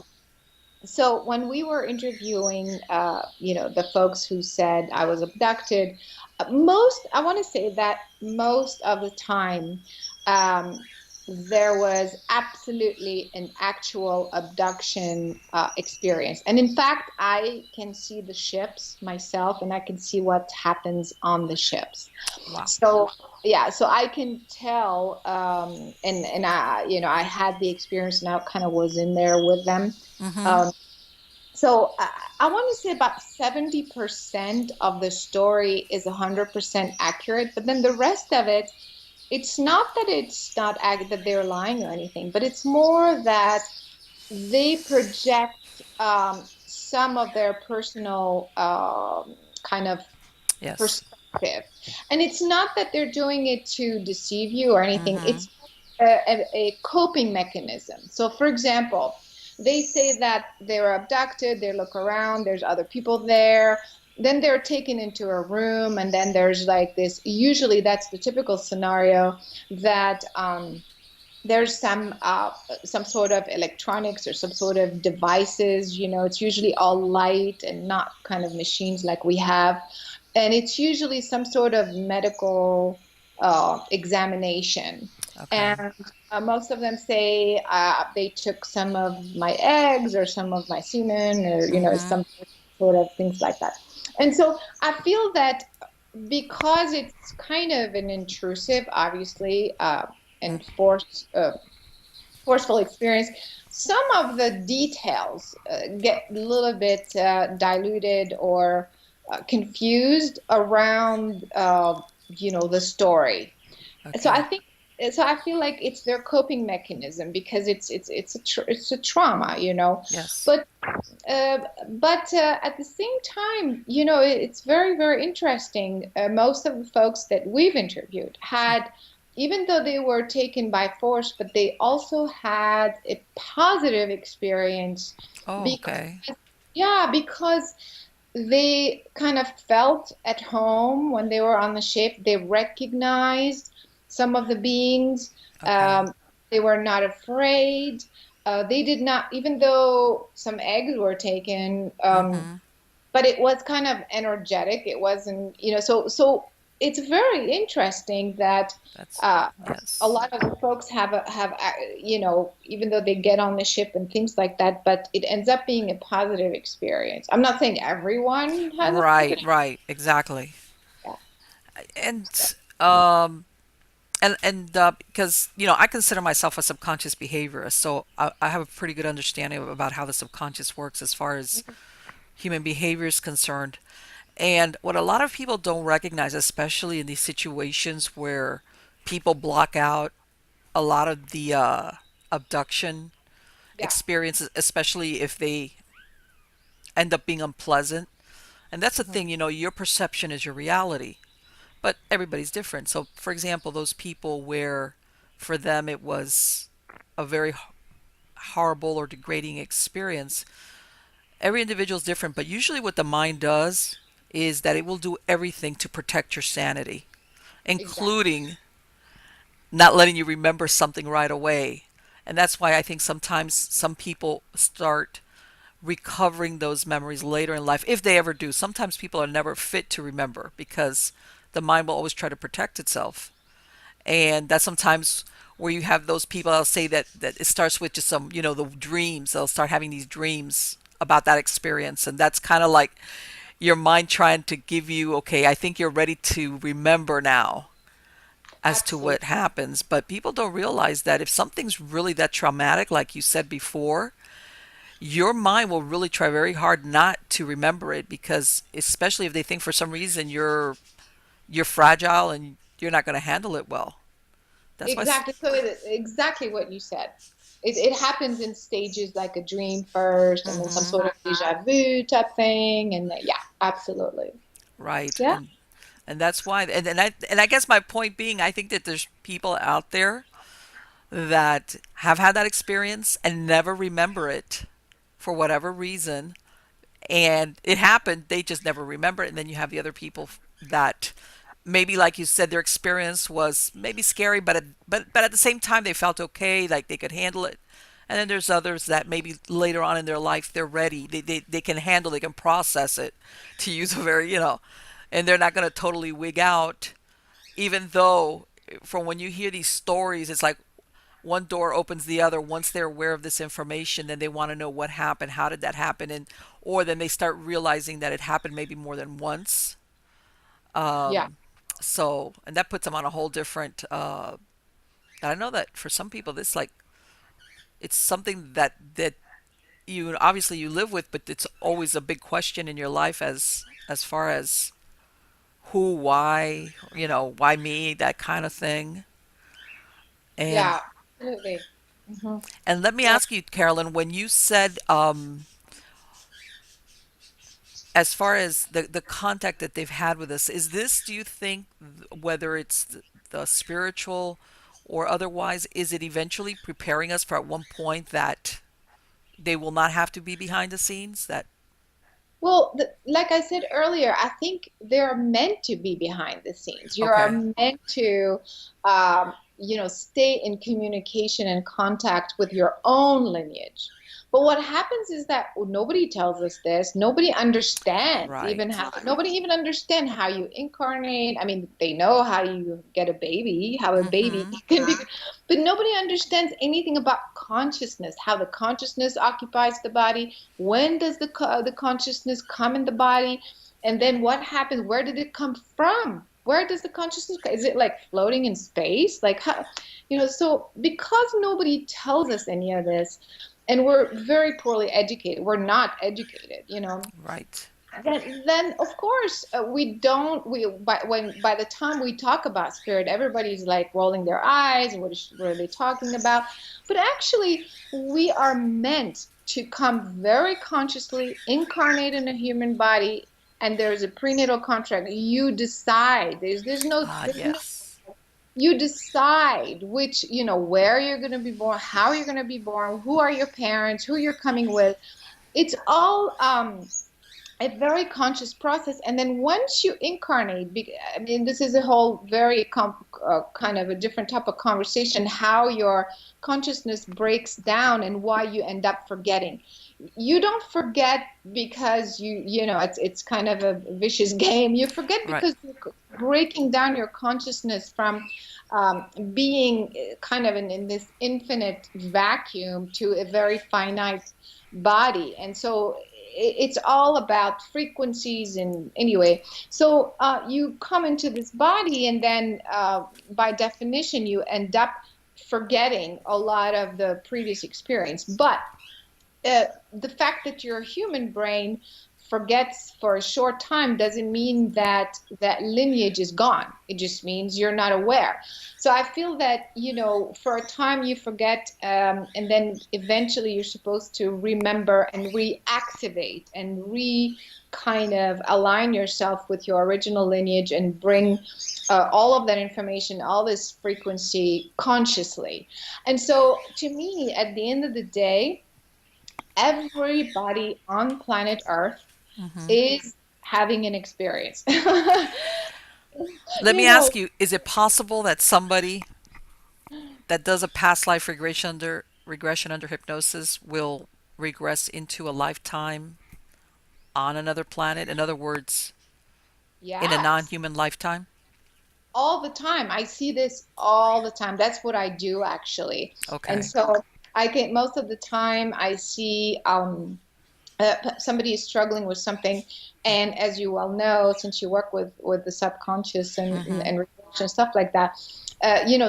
[SPEAKER 2] so when we were interviewing, the folks who said I was abducted, I want to say that most of the time, um, there was absolutely an actual abduction experience. And in fact, I can see the ships myself, and I can see what happens on the ships.
[SPEAKER 1] Wow.
[SPEAKER 2] So yeah, so I can tell, and I had the experience, and I kind of was in there with them.
[SPEAKER 1] Mm-hmm.
[SPEAKER 2] Um, so I want to say about 70% of the story is 100% accurate, but then the rest of it, it's not that it's not that they're lying or anything, but it's more that they project some of their personal kind of
[SPEAKER 1] Yes.
[SPEAKER 2] perspective. And it's not that they're doing it to deceive you or anything,
[SPEAKER 1] Mm-hmm.
[SPEAKER 2] it's a coping mechanism. So, for example, they say that they were abducted, they look around, there's other people there. Then they're taken into a room, and then there's like this. Usually, that's the typical scenario that there's some sort of electronics or some sort of devices. It's usually all light and not kind of machines like we have, and it's usually some sort of medical examination.
[SPEAKER 1] Okay.
[SPEAKER 2] And most of them say they took some of my eggs or some of my semen, or
[SPEAKER 1] Mm-hmm.
[SPEAKER 2] some sort of things like that. And so I feel that because it's kind of an intrusive, obviously, and forceful experience, some of the details get a little bit diluted or confused around, the story. So I
[SPEAKER 1] Okay.
[SPEAKER 2] think, so I feel like it's their coping mechanism because it's a trauma,
[SPEAKER 1] Yes.
[SPEAKER 2] but uh, at the same time, it's very, very interesting. Most of the folks that we've interviewed had, even though they were taken by force, but they also had a positive experience
[SPEAKER 1] Oh,
[SPEAKER 2] because,
[SPEAKER 1] okay.
[SPEAKER 2] yeah, because they kind of felt at home when they were on the ship. They recognized some of the beings.
[SPEAKER 1] Okay.
[SPEAKER 2] Um, they were not afraid. They did not, even though some eggs were taken,
[SPEAKER 1] Mm-hmm.
[SPEAKER 2] but it was kind of energetic. It wasn't, so it's very interesting that
[SPEAKER 1] That's
[SPEAKER 2] uh, a
[SPEAKER 1] yes.
[SPEAKER 2] lot of the folks even though they get on the ship and things like that, but it ends up being a positive experience. I'm not saying everyone has a
[SPEAKER 1] Right,
[SPEAKER 2] positive.
[SPEAKER 1] right, exactly.
[SPEAKER 2] Yeah.
[SPEAKER 1] And um and because I consider myself a subconscious behaviorist, so I have a pretty good understanding about how the subconscious works as far as human behavior is concerned. And what a lot of people don't recognize, especially in these situations where people block out a lot of the abduction
[SPEAKER 2] Yeah.
[SPEAKER 1] experiences, especially if they end up being unpleasant. And that's the
[SPEAKER 2] Mhm.
[SPEAKER 1] thing, your perception is your reality, but everybody's different. So, for example, those people where for them it was a very horrible or degrading experience, every individual is different, but usually what the mind does is that it will do everything to protect your sanity,
[SPEAKER 2] Exactly.
[SPEAKER 1] including not letting you remember something right away. And that's why I think sometimes some people start recovering those memories later in life, if they ever do. Sometimes people are never fit to remember because the mind will always try to protect itself. And that's sometimes where you have those people. I'll say that it starts with just some, the dreams. They'll start having these dreams about that experience, and that's kind of like your mind trying to give you, okay, I think you're ready to remember now as to
[SPEAKER 2] Absolutely.
[SPEAKER 1] what happens. But people don't realize that if something's really that traumatic, like you said before, your mind will really try very hard not to remember it, because especially if they think for some reason you're fragile and you're not going to handle it well. That's why.
[SPEAKER 2] Exactly. So exactly what you said. It happens in stages, like a dream first, and then some
[SPEAKER 1] Mm-hmm.
[SPEAKER 2] sort of deja vu type thing, and yeah, absolutely.
[SPEAKER 1] Right.
[SPEAKER 2] Yeah.
[SPEAKER 1] And that's why, and I guess my point being, I think that there's people out there that have had that experience and never remember it for whatever reason, and it happened, they just never remember it. And then you have the other people that maybe, like you said, their experience was maybe scary, but at the same time they felt okay, like they could handle it, And then there's others that maybe later on in their life they're ready. They can handle, they can process it, to use a very, and they're not going to totally wig out, even though from when you hear these stories, it's like one door opens the other. Once they're aware of this information, then they want to know what happened, how did that happen, and or then they start realizing that it happened maybe more than once.
[SPEAKER 2] Yeah.
[SPEAKER 1] So, and that puts them on a whole different. I know that for some people, this like it's something that you obviously you live with, but it's always a big question in your life as far as who, why, why me, that kind of thing. And
[SPEAKER 2] Yeah, absolutely. Hmm.
[SPEAKER 1] and let me
[SPEAKER 2] Yeah.
[SPEAKER 1] ask you, Carolyn, when you said as far as the contact that they've had with us, is this, do you think, whether it's the spiritual or otherwise, is it eventually preparing us for at one point that they will not have to be behind the scenes? That
[SPEAKER 2] Well, like I said earlier, I think they're meant to be behind the scenes. You are
[SPEAKER 1] okay,
[SPEAKER 2] meant to, stay in communication and contact with your own lineage. But what happens is that nobody tells us this. Nobody understands even
[SPEAKER 1] right.
[SPEAKER 2] how, nobody even understands how you incarnate. I mean, they know how you get a baby, how a baby
[SPEAKER 1] Mm-hmm.
[SPEAKER 2] can be, but nobody understands anything about consciousness, how the consciousness occupies the body. When does the consciousness come in the body? And then what happens? Where did it come from? Where does the consciousness, is it like floating in space? Like how, so because nobody tells us any of this, and we're very poorly educated, we're not educated,
[SPEAKER 1] Right.
[SPEAKER 2] then of course we don't we by the time we talk about spirit, everybody's like rolling their eyes, what are they talking about? But actually we are meant to come very consciously incarnate in a human body, and there's a prenatal contract. You decide,
[SPEAKER 1] Ah,
[SPEAKER 2] there's no,
[SPEAKER 1] yes.
[SPEAKER 2] you decide which, where you're going to be born, how you're going to be born, who are your parents, who you're coming with. It's all a very conscious process. And then once you incarnate, I mean, this is a whole very kind of a different type of conversation, how your consciousness breaks down and why you end up forgetting. You don't forget because it's kind of a vicious game. You forget
[SPEAKER 1] Right.
[SPEAKER 2] because you're breaking down your consciousness from being kind of in this infinite vacuum to a very finite body. And so it's all about frequencies. And anyway, so you come into this body, and then by definition you end up forgetting a lot of the previous experience. But the fact that your human brain forgets for a short time doesn't mean that that lineage is gone. It just means you're not aware. So I feel that, for a time you forget, and then eventually you're supposed to remember and reactivate and kind of align yourself with your original lineage and bring all of that information, all this frequency consciously. And so to me, at the end of the day, everybody on planet Earth
[SPEAKER 1] Hmm.
[SPEAKER 2] is having an experience.
[SPEAKER 1] Let
[SPEAKER 2] you
[SPEAKER 1] me
[SPEAKER 2] know,
[SPEAKER 1] ask you, is it possible that somebody that does a past life regression under hypnosis will regress into a lifetime on another planet? In other words, in a
[SPEAKER 2] yes,
[SPEAKER 1] non-human lifetime?
[SPEAKER 2] all the time. I see this all the time. That's what I do actually. And
[SPEAKER 1] Okay.
[SPEAKER 2] so I get most of the time I see somebody is struggling with something, and as you well know, since you work with the subconscious
[SPEAKER 1] Hmm.
[SPEAKER 2] and regression stuff like that,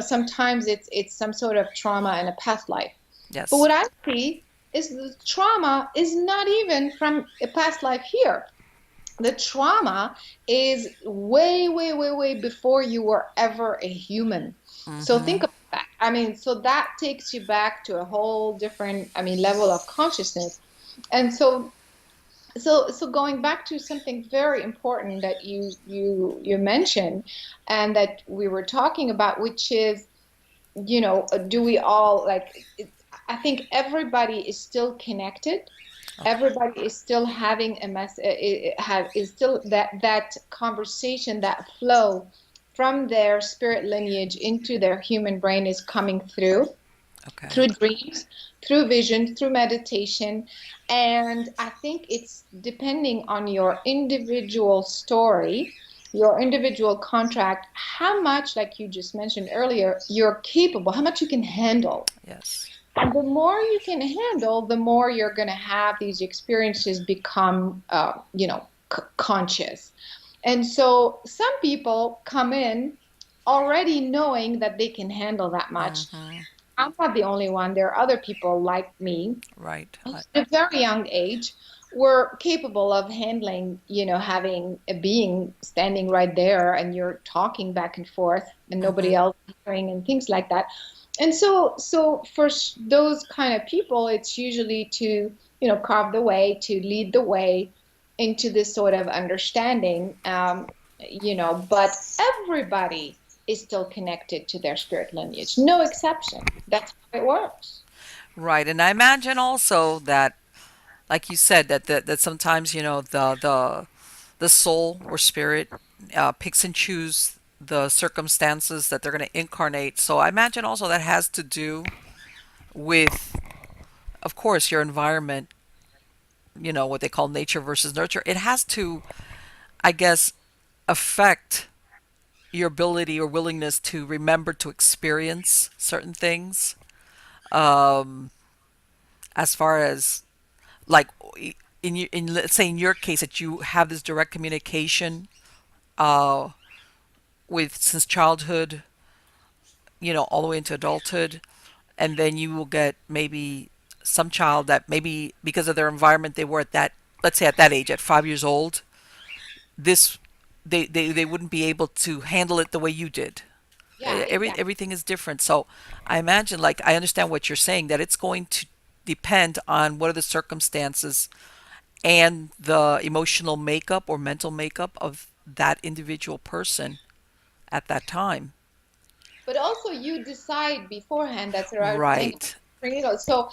[SPEAKER 2] sometimes it's some sort of trauma in a past life. But
[SPEAKER 1] Yes.
[SPEAKER 2] what I see is the trauma is not even from a past life here. The trauma is way, way, way, way before you were ever a human. So think
[SPEAKER 1] Hmm.
[SPEAKER 2] about that. I mean, so that takes you back to a whole different, I mean, level of consciousness. And so going back to something very important that you mentioned, and that we were talking about, which is, do we all like I think everybody is still connected.
[SPEAKER 1] Okay.
[SPEAKER 2] Everybody is still having a mess, is still that conversation, that flow from their spirit lineage into their human brain is coming through.
[SPEAKER 1] Okay.
[SPEAKER 2] through dreams, through vision, through meditation. And I think it's depending on your individual story, your individual contract, how much, like you just mentioned earlier, you're capable, how much you can handle.
[SPEAKER 1] Yes.
[SPEAKER 2] And the more you can handle, the more you're going to have these experiences become, conscious. And so some people come in already knowing that they can handle that much.
[SPEAKER 1] Mm-hmm.
[SPEAKER 2] I'm not the only one. There are other people like me
[SPEAKER 1] Right.
[SPEAKER 2] who at a very young age were capable of handling, having a being standing right there and you're talking back and forth and nobody
[SPEAKER 1] Mm-hmm.
[SPEAKER 2] else hearing and things like that. And so for those kind of people, it's usually to, carve the way, to lead the way into this sort of understanding, but everybody is still connected to their spirit lineage, no exception. That's how it works.
[SPEAKER 1] Right. And I imagine also that, like you said, that sometimes the soul or spirit picks and choose the circumstances that they're going to incarnate. So I imagine also that has to do with, of course, your environment. What they call nature versus nurture. It has to, I guess, affect your ability or willingness to remember to experience certain things. Um, as far as like in let's say in your case that you have this direct communication uh, with since childhood, all the way into adulthood, and then you will get maybe some child that maybe because of their environment they were at that, let's say at that age at 5 years old, this they wouldn't be able to handle it the way you did.
[SPEAKER 2] Yeah, exactly.
[SPEAKER 1] Everything is different. So I imagine, like, I understand what you're saying, that it's going to depend on what are the circumstances and the emotional makeup or mental makeup of that individual person at that time.
[SPEAKER 2] But also you decide beforehand. That's what I was saying.
[SPEAKER 1] Right.
[SPEAKER 2] So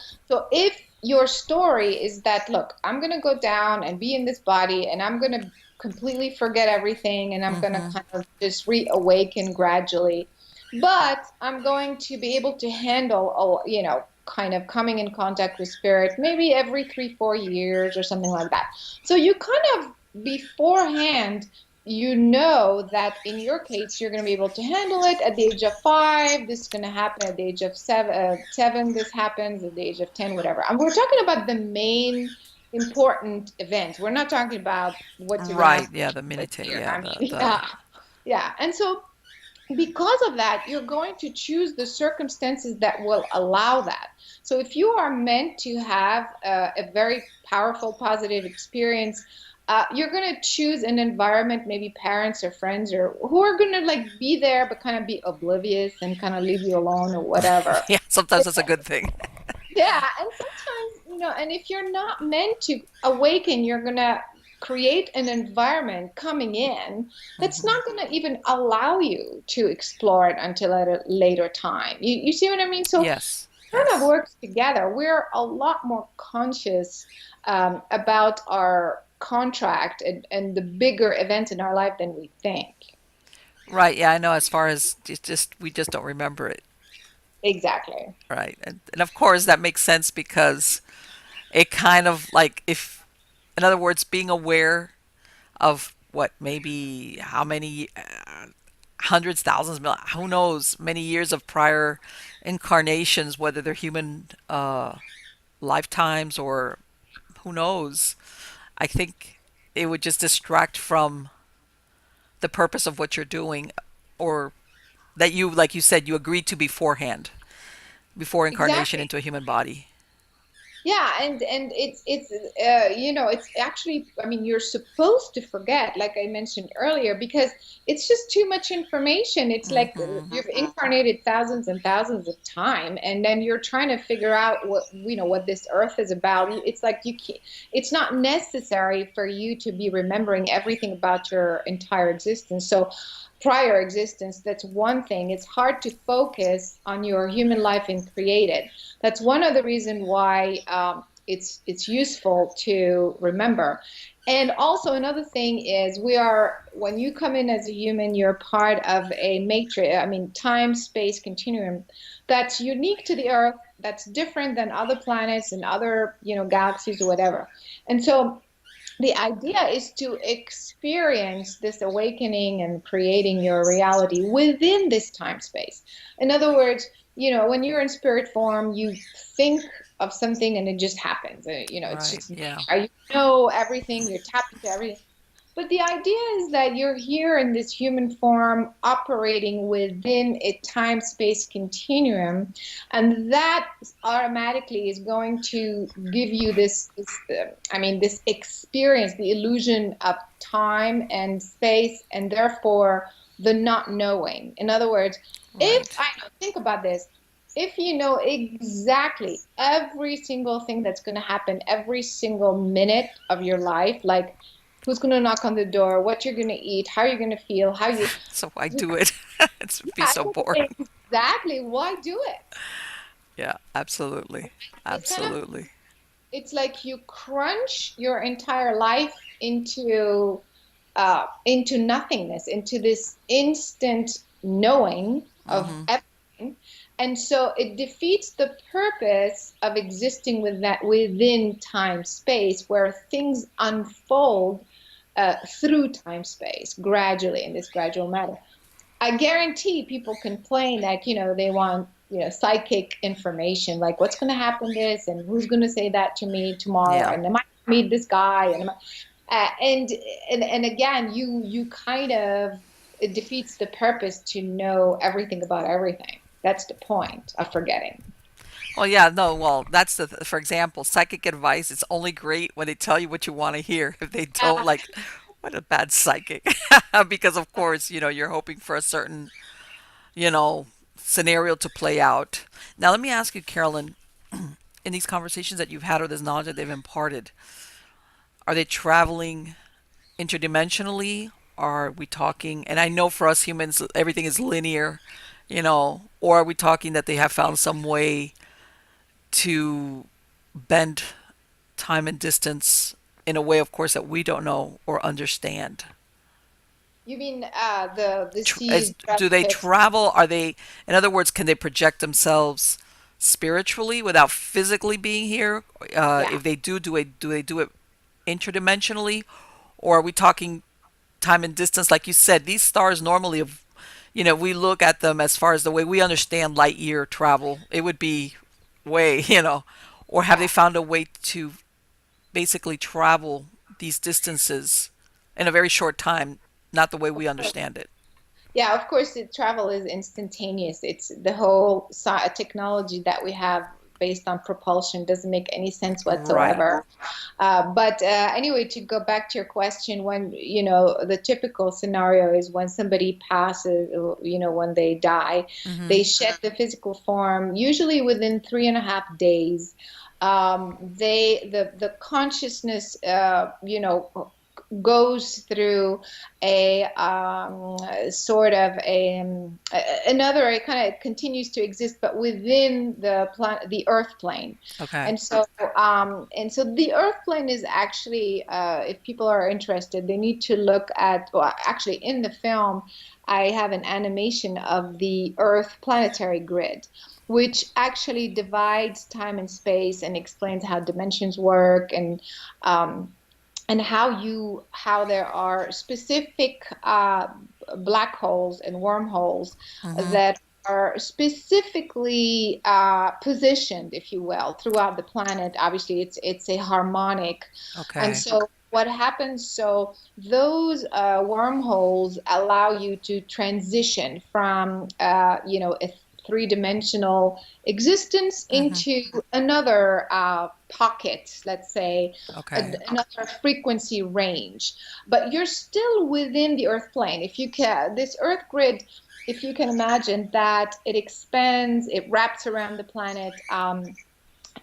[SPEAKER 2] if your story is that, look, I'm gonna go down and be in this body, and I'm gonna completely forget everything, and I'm gonna
[SPEAKER 1] Mm-hmm.
[SPEAKER 2] kind of just reawaken gradually, but I'm going to be able to handle, kind of coming in contact with spirit maybe every 3, 4 years or something like that. So you kind of beforehand, that in your case you're going to be able to handle it at the age of 5. This is going to happen at the age of 7. This happens at the age of 10, whatever. And we're talking about the main important events. We're not talking about what's going to
[SPEAKER 1] Right.
[SPEAKER 2] happen
[SPEAKER 1] Yeah. The minute.
[SPEAKER 2] here.
[SPEAKER 1] Yeah.
[SPEAKER 2] I
[SPEAKER 1] The
[SPEAKER 2] mean,
[SPEAKER 1] the.
[SPEAKER 2] yeah, yeah. And so because of that, you're going to choose the circumstances that will allow that. So if you are meant to have a very powerful, positive experience, you're going to choose an environment, maybe parents or friends or who are going to like be there, but kind of be oblivious and kind of leave you alone or whatever.
[SPEAKER 1] Yeah. Sometimes that's a good thing.
[SPEAKER 2] Yeah, and sometimes, and if you're not meant to awaken, you're gonna create an environment coming in that's
[SPEAKER 1] Hmm.
[SPEAKER 2] not gonna even allow you to explore it until at a later time. You see what I mean? So
[SPEAKER 1] Yes.
[SPEAKER 2] kind of
[SPEAKER 1] Yes.
[SPEAKER 2] works together. We're a lot more conscious about our contract and the bigger events in our life than we think.
[SPEAKER 1] Right. Yeah. I know. As far as just we just don't remember it.
[SPEAKER 2] Exactly.
[SPEAKER 1] Right. And of course that makes sense because it kind of like if, in other words, being aware of what maybe how many hundreds, thousands, who knows, many years of prior incarnations, whether they're human lifetimes or who knows. I think it would just distract from the purpose of what you're doing, or that you, like you said, you agreed to beforehand, before incarnation
[SPEAKER 2] Exactly.
[SPEAKER 1] into a human body.
[SPEAKER 2] Yeah, and it's actually, I mean, you're supposed to forget, like I mentioned earlier, because it's just too much information. It's like
[SPEAKER 1] Hmm.
[SPEAKER 2] you've incarnated thousands and thousands of time, and then you're trying to figure out what this earth is about. It's like you can't, it's not necessary for you to be remembering everything about your entire existence. So prior existence, that's one thing. It's hard to focus on your human life and create it. That's one of the reasons why it's useful to remember. And also another thing is when you come in as a human, you're part of a matrix, I mean, time space continuum that's unique to the Earth, that's different than other planets and other, galaxies or whatever. And so the idea is to experience this awakening and creating your reality within this time space. In other words, when you're in spirit form, you think of something and it just happens. It's
[SPEAKER 1] Right.
[SPEAKER 2] just
[SPEAKER 1] Yeah.
[SPEAKER 2] there. You know everything, you're tapped into everything. But the idea is that you're here in this human form operating within a time space continuum, and that automatically is going to give you this experience, the illusion of time and space, and therefore the not knowing. In other words, if
[SPEAKER 1] Right.
[SPEAKER 2] I think about this, if you know exactly every single thing that's going to happen every single minute of your life, like who's going to knock on the door, what you're going to eat, how you're going to feel, how you,
[SPEAKER 1] So I do it. It's be
[SPEAKER 2] yeah,
[SPEAKER 1] so boring.
[SPEAKER 2] exactly, why do it?
[SPEAKER 1] Yeah, absolutely.
[SPEAKER 2] It's kind of,
[SPEAKER 1] Absolutely.
[SPEAKER 2] it's like you crunch your entire life into nothingness, into this instant knowing of
[SPEAKER 1] Hmm.
[SPEAKER 2] everything. And so it defeats the purpose of existing with that within time space where things unfold through time space gradually in this gradual matter. I guarantee people complain that, they want, psychic information, like what's going to happen this and who's going to say that to me tomorrow
[SPEAKER 1] Yeah.
[SPEAKER 2] and am I going to meet this guy and again, you kind of, it defeats the purpose to know everything about everything. That's the point of forgetting.
[SPEAKER 1] Well, yeah, no, well, that's for example, psychic advice is only great when they tell you what you want to hear. If they don't,
[SPEAKER 2] Uh,
[SPEAKER 1] like, what a bad psychic. Because, of course, you're hoping for a certain, you know, scenario to play out. Now, let me ask you, Carolyn, in these conversations that you've had or this knowledge that they've imparted, are they traveling interdimensionally? Are we talking, and I know for us humans, everything is linear, or are we talking that they have found some way to bend time and distance in a way, of course, that we don't know or understand?
[SPEAKER 2] you mean the seas,
[SPEAKER 1] Do they
[SPEAKER 2] relatives?
[SPEAKER 1] travel? Are they, in other words, can they project themselves spiritually without physically being here?
[SPEAKER 2] Yeah.
[SPEAKER 1] If they do they do it interdimensionally, or are we talking time and distance? Like you said, these stars normally, we look at them as far as the way we understand light year travel. It would be way, or have they
[SPEAKER 2] Yeah.
[SPEAKER 1] found a way to basically travel these distances in a very short time, not the way we understand it?
[SPEAKER 2] Yeah, of course, the travel is instantaneous. It's the whole technology that we have based on propulsion doesn't make any sense
[SPEAKER 1] Right.
[SPEAKER 2] whatsoever. But anyway, to go back to your question, when, the typical scenario is when somebody passes, when they die,
[SPEAKER 1] Hmm.
[SPEAKER 2] they shed the physical form, usually within 3.5 days. The consciousness, goes through a sort of another, it kind of continues to exist but within the earth plane.
[SPEAKER 1] Okay.
[SPEAKER 2] And so the earth plane is actually, if people are interested, they need to look at, well, actually in the film I have an animation of the earth planetary grid, which actually divides time and space and explains how dimensions work, um, and how there are specific black holes and wormholes
[SPEAKER 1] Hmm.
[SPEAKER 2] that are specifically positioned, if you will, throughout the planet. Obviously, it's a harmonic, and
[SPEAKER 1] Okay.
[SPEAKER 2] so what happens? So those wormholes allow you to transition from a three-dimensional existence
[SPEAKER 1] Hmm.
[SPEAKER 2] into another pocket, let's say,
[SPEAKER 1] Okay.
[SPEAKER 2] another frequency range, but you're still within the earth plane. If you can, this earth grid, if you can imagine that it expands, it wraps around the planet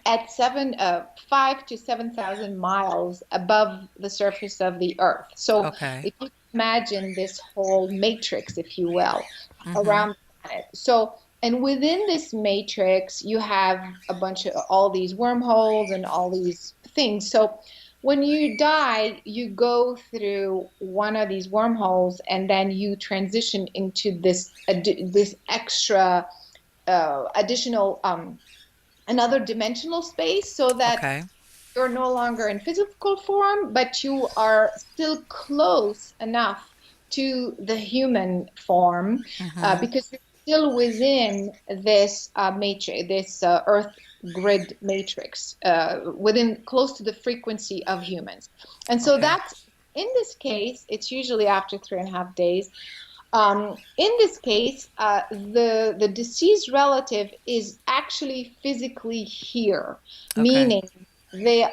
[SPEAKER 2] at 5 to 7,000 miles above the surface of the earth. So
[SPEAKER 1] Okay.
[SPEAKER 2] if you imagine this whole matrix, if you will,
[SPEAKER 1] Hmm.
[SPEAKER 2] around the planet. So And within this matrix, you have a bunch of all these wormholes and all these things. So when you die, you go through one of these wormholes, and then you transition into this extra additional another dimensional space, so that
[SPEAKER 1] Okay.
[SPEAKER 2] you're no longer in physical form, but you are still close enough to the human form,
[SPEAKER 1] Mm-hmm.
[SPEAKER 2] because you're still within this matrix, this Earth grid matrix, within close to the frequency of humans. And so
[SPEAKER 1] Okay.
[SPEAKER 2] that's in this case, it's usually after 3.5 days. In this case, the deceased relative is actually physically here,
[SPEAKER 1] Okay.
[SPEAKER 2] meaning they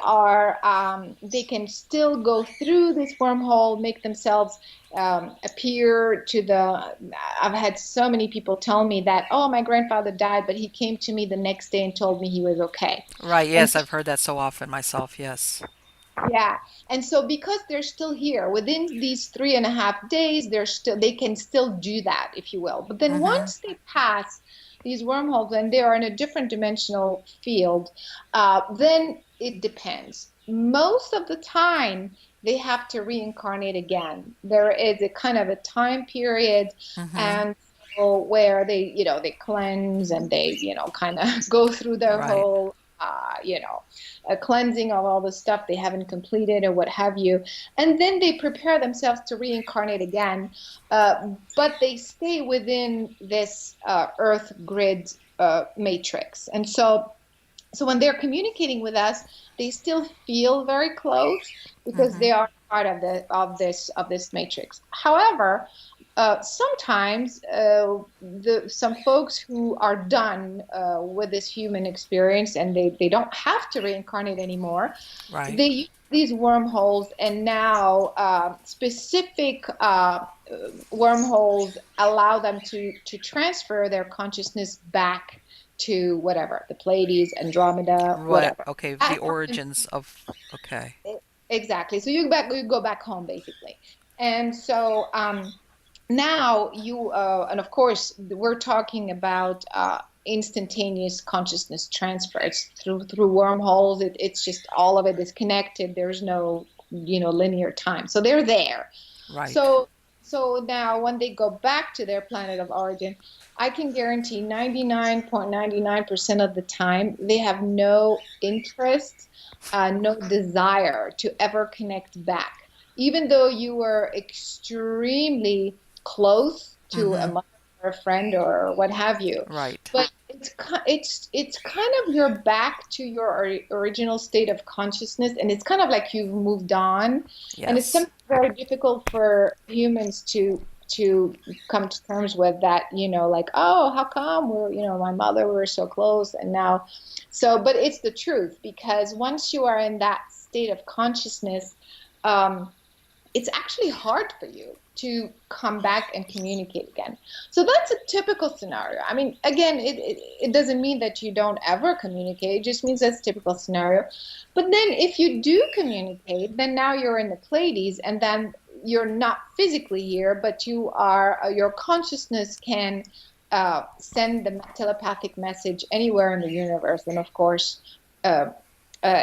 [SPEAKER 2] can still go through this wormhole, make themselves appear to the. I've had so many people tell me that, oh, my grandfather died, but he came to me the next day and told me he was okay.
[SPEAKER 1] Right.
[SPEAKER 2] And
[SPEAKER 1] Yes, I've heard that so often myself. Yes.
[SPEAKER 2] yeah. And so because they're still here within these 3.5 days, they can still do that, if you will. But then
[SPEAKER 1] Mm-hmm.
[SPEAKER 2] once they pass these wormholes and they are in a different dimensional field, then it depends. Most of the time, they have to reincarnate again. There is a kind of a time period,
[SPEAKER 1] Mm-hmm.
[SPEAKER 2] and so where they cleanse, and they, kind of go through their
[SPEAKER 1] Right.
[SPEAKER 2] whole, a cleansing of all the stuff they haven't completed or what have you. And then they prepare themselves to reincarnate again, but they stay within this Earth grid matrix. And so when they're communicating with us, they still feel very close because
[SPEAKER 1] Mm-hmm.
[SPEAKER 2] they are part of this matrix. However, sometimes some folks who are done with this human experience, and they don't have to reincarnate anymore,
[SPEAKER 1] Right.
[SPEAKER 2] they use these wormholes, and now specific wormholes allow them to transfer their consciousness back to whatever, the Pleiades, Andromeda,
[SPEAKER 1] What?
[SPEAKER 2] whatever.
[SPEAKER 1] Okay. The
[SPEAKER 2] At
[SPEAKER 1] origins of. Okay.
[SPEAKER 2] Exactly. So you go back home basically. And so now and of course we're talking about instantaneous consciousness transfer. It's through wormholes. It's just all of it is connected. There's no, linear time. So they're there.
[SPEAKER 1] Right.
[SPEAKER 2] So so now when they go back to their planet of origin, I can guarantee 99.99% of the time they have no interest, no desire to ever connect back, even though you were extremely close to a
[SPEAKER 1] Mm-hmm.
[SPEAKER 2] mother or a friend or what have you.
[SPEAKER 1] Right.
[SPEAKER 2] But it's kind of you're back to your original state of consciousness, and it's kind of like you've moved on, and it's
[SPEAKER 1] Yes.
[SPEAKER 2] something very difficult for humans to come to terms with, that, like, oh, how come my mother, we were so close, and now. But it's the truth, because once you are in that state of consciousness, um, it's actually hard for you to come back and communicate again. So that's a typical scenario. I mean, again, it doesn't mean that you don't ever communicate. It just means that's a typical scenario. But then if you do communicate, then now you're in the Pleiades, and then you're not physically here, but your consciousness can send the telepathic message anywhere in the universe. And of course, uh,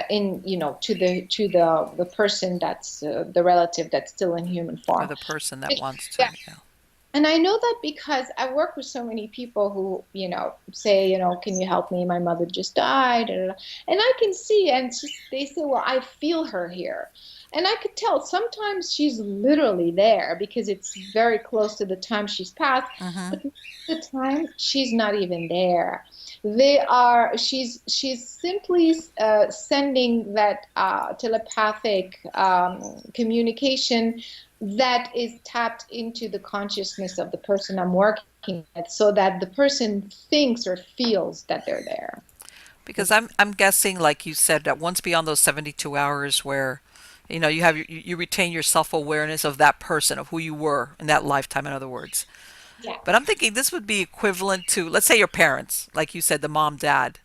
[SPEAKER 2] in to the person that's the relative that's still in human
[SPEAKER 1] Or
[SPEAKER 2] form.
[SPEAKER 1] the person that wants
[SPEAKER 2] Yeah.
[SPEAKER 1] to. Yeah.
[SPEAKER 2] And I know that because I work with so many people who, say, can you help me? My mother just died. Da, da, da. And I can see, and they say, well, I feel her here. And I could tell sometimes she's literally there because it's very close to the time she's passed,
[SPEAKER 1] Mm-hmm.
[SPEAKER 2] but most of the time she's not even there. She's simply sending that telepathic communication that is tapped into the consciousness of the person I'm working with, so that the person thinks or feels that they're there.
[SPEAKER 1] Because I'm guessing, like you said, that once beyond those 72 hours where, you retain your self-awareness of that person, of who you were in that lifetime, in other words.
[SPEAKER 2] Yeah.
[SPEAKER 1] But I'm thinking this would be equivalent to, let's say, your parents, like you said, the mom, dad.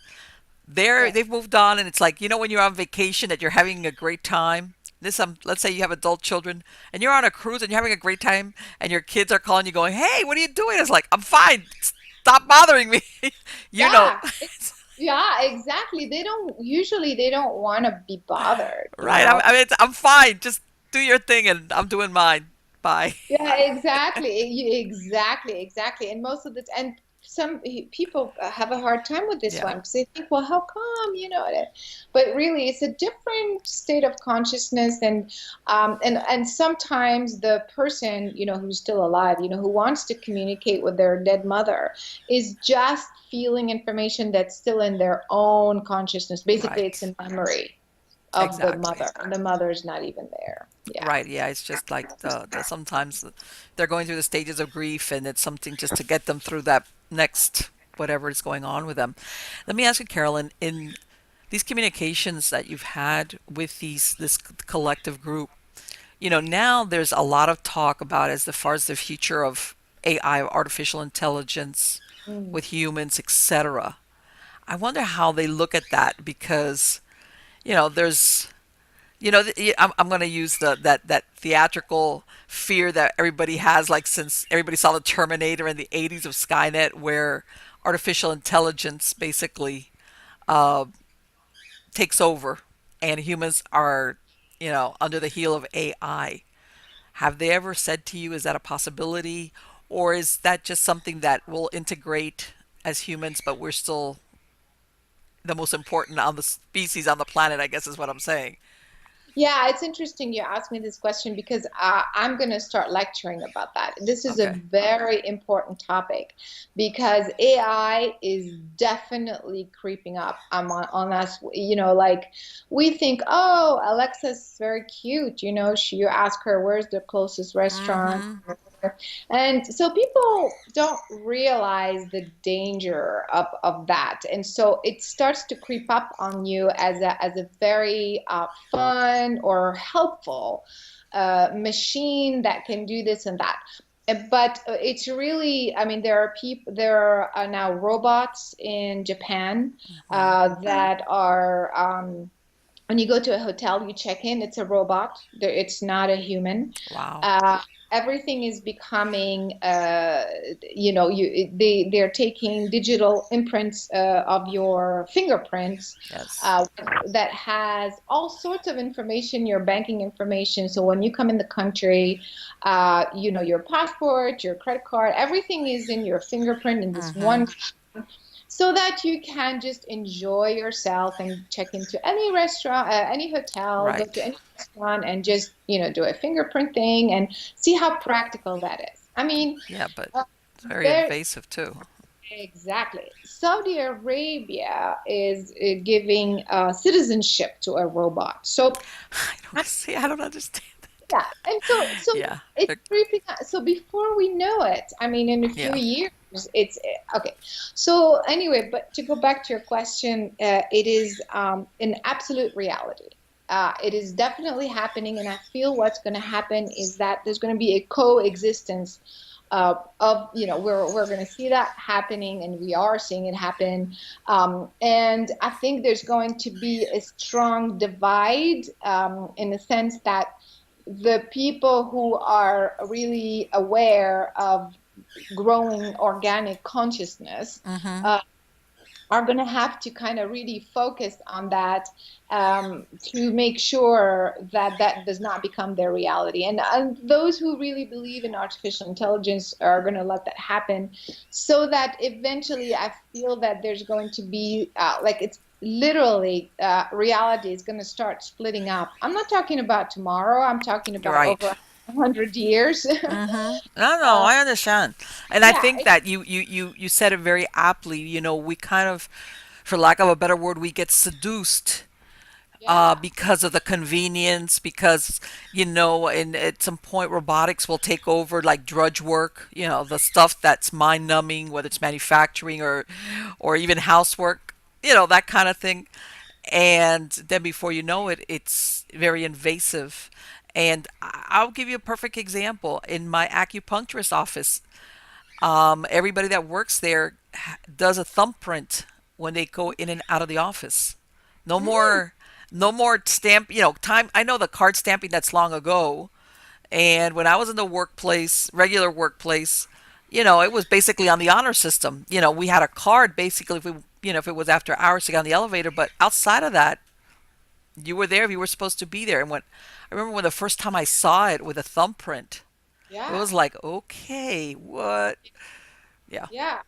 [SPEAKER 2] Yes.
[SPEAKER 1] They've moved on, and it's like, when you're on vacation that you're having a great time. Let's say you have adult children and you're on a cruise and you're having a great time, and your kids are calling you going, "Hey, what are you doing?" It's like, "I'm fine. Stop bothering me. you know,
[SPEAKER 2] Yeah, yeah, exactly. They don't want to be bothered, you
[SPEAKER 1] right?
[SPEAKER 2] know.
[SPEAKER 1] I mean, I'm fine. Just do your thing, and I'm doing mine. Bye.
[SPEAKER 2] Yeah, exactly. Exactly, exactly. And most of the and some people have a hard time with this
[SPEAKER 1] Yeah.
[SPEAKER 2] one because they think, well, how come, but really, it's a different state of consciousness, and sometimes the person, who's still alive, who wants to communicate with their dead mother, is just feeling information that's still in their own consciousness. Basically, it's
[SPEAKER 1] Right.
[SPEAKER 2] a memory of the
[SPEAKER 1] Exactly.
[SPEAKER 2] mother, and the mother's not even there. Yeah.
[SPEAKER 1] Right. Yeah. It's just like the sometimes they're going through the stages of grief, and it's something just to get them through that next whatever is going on with them. Let me ask you, Carolyn, in these communications that you've had with this collective group, now there's a lot of talk about as far as the future of AI, artificial intelligence
[SPEAKER 2] Mm.
[SPEAKER 1] with humans, etc. I wonder how they look at that because, there's, I'm going to use that theatrical fear that everybody has, like since everybody saw the Terminator in the 80s of Skynet, where artificial intelligence basically uh, takes over and humans are, under the heel of AI. Have they ever said to you, is that a possibility? Or is that just something that will integrate as humans, but we're still the most important on the species on the planet, I guess is what I'm saying.
[SPEAKER 2] Yeah, it's interesting you asked me this question because I'm going to start lecturing about that. This is a
[SPEAKER 1] Okay.
[SPEAKER 2] very important topic because AI is definitely creeping up on us. Like we think, oh, Alexa's very cute. You ask her, where's the closest restaurant?
[SPEAKER 1] Mm-hmm.
[SPEAKER 2] And so people don't realize the danger of that. And so it starts to creep up on you as a very fun or helpful machine that can do this and that. But it's really, I mean, there are now robots in Japan
[SPEAKER 1] Mm-hmm.
[SPEAKER 2] that are, when you go to a hotel, you check in, it's a robot. It's not a human.
[SPEAKER 1] Wow.
[SPEAKER 2] Uh, Everything is becoming, they're taking digital imprints of your fingerprints
[SPEAKER 1] Yes.
[SPEAKER 2] uh, that has all sorts of information, your banking information. So when you come in the country, your passport, your credit card, everything is in your fingerprint in this
[SPEAKER 1] Mm-hmm.
[SPEAKER 2] one, so that you can just enjoy yourself and check into any restaurant, any hotel, go
[SPEAKER 1] Right.
[SPEAKER 2] to any restaurant and just, do a fingerprint thing and see how practical that is. I mean,
[SPEAKER 1] Yeah, but
[SPEAKER 2] uh,
[SPEAKER 1] it's very
[SPEAKER 2] there,
[SPEAKER 1] invasive too.
[SPEAKER 2] exactly. Saudi Arabia is giving citizenship to a robot. So,
[SPEAKER 1] I don't see. I don't understand
[SPEAKER 2] yeah,
[SPEAKER 1] that.
[SPEAKER 2] and so
[SPEAKER 1] Yeah.
[SPEAKER 2] it's creeping out. So before we know it, I mean, in a few
[SPEAKER 1] Yeah.
[SPEAKER 2] years, it's okay. So anyway, but to go back to your question, it is an absolute reality. It is definitely happening, and I feel what's going to happen is that there's going to be a coexistence of, we're going to see that happening, and we are seeing it happen. And I think there's going to be a strong divide in the sense that the people who are really aware of growing organic consciousness
[SPEAKER 1] Mm-hmm.
[SPEAKER 2] uh, are going to have to kind of really focus on that to make sure that that does not become their reality. And those who really believe in artificial intelligence are going to let that happen so that eventually I feel that there's going to be like it's literally reality is going to start splitting up. I'm not talking about tomorrow. I'm talking
[SPEAKER 1] You're
[SPEAKER 2] about
[SPEAKER 1] right.
[SPEAKER 2] over 100 years.
[SPEAKER 1] Mm-hmm. No, no,
[SPEAKER 2] uh,
[SPEAKER 1] I understand. And I
[SPEAKER 2] yeah,
[SPEAKER 1] think that you said it very aptly. We kind of, for lack of a better word, we get seduced
[SPEAKER 2] yeah.
[SPEAKER 1] because of the convenience, because, and at some point robotics will take over like drudge work, the stuff that's mind numbing, whether it's manufacturing or even housework, that kind of thing. And then before you know it, it's very invasive. And I'll give you a perfect example. In my acupuncturist office, everybody that works there does a thumbprint when they go in and out of the office. No
[SPEAKER 2] Mm,
[SPEAKER 1] more, no more stamp. Time. I know the card stamping, that's long ago. And when I was in the workplace, regular workplace, It was basically on the honor system. We had a card basically if it was after hours to get on the elevator, but outside of that, you were there if you were supposed to be there. And I remember when the first time I saw it with a thumbprint, it
[SPEAKER 2] Yeah.
[SPEAKER 1] was like, okay, what? Yeah.
[SPEAKER 2] Yeah,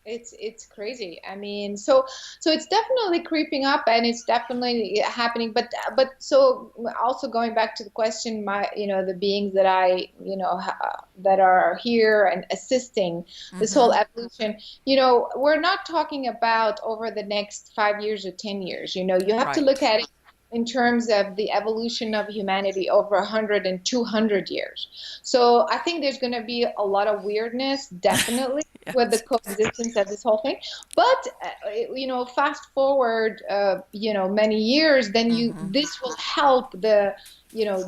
[SPEAKER 2] it's crazy. I mean, so it's definitely creeping up, and it's definitely happening. But so also going back to the question, the beings that that are here and assisting this whole
[SPEAKER 1] Mm-hmm.
[SPEAKER 2] evolution. We're not talking about over the next 5 years or 10 years. You have to look
[SPEAKER 1] Right.
[SPEAKER 2] at it in terms of the evolution of humanity over 100 and 200 years. So I think there's going to be a lot of weirdness, definitely, with the
[SPEAKER 1] Yes.
[SPEAKER 2] coexistence of this whole thing. But fast forward, many years, then you
[SPEAKER 1] Mm-hmm.
[SPEAKER 2] this will help the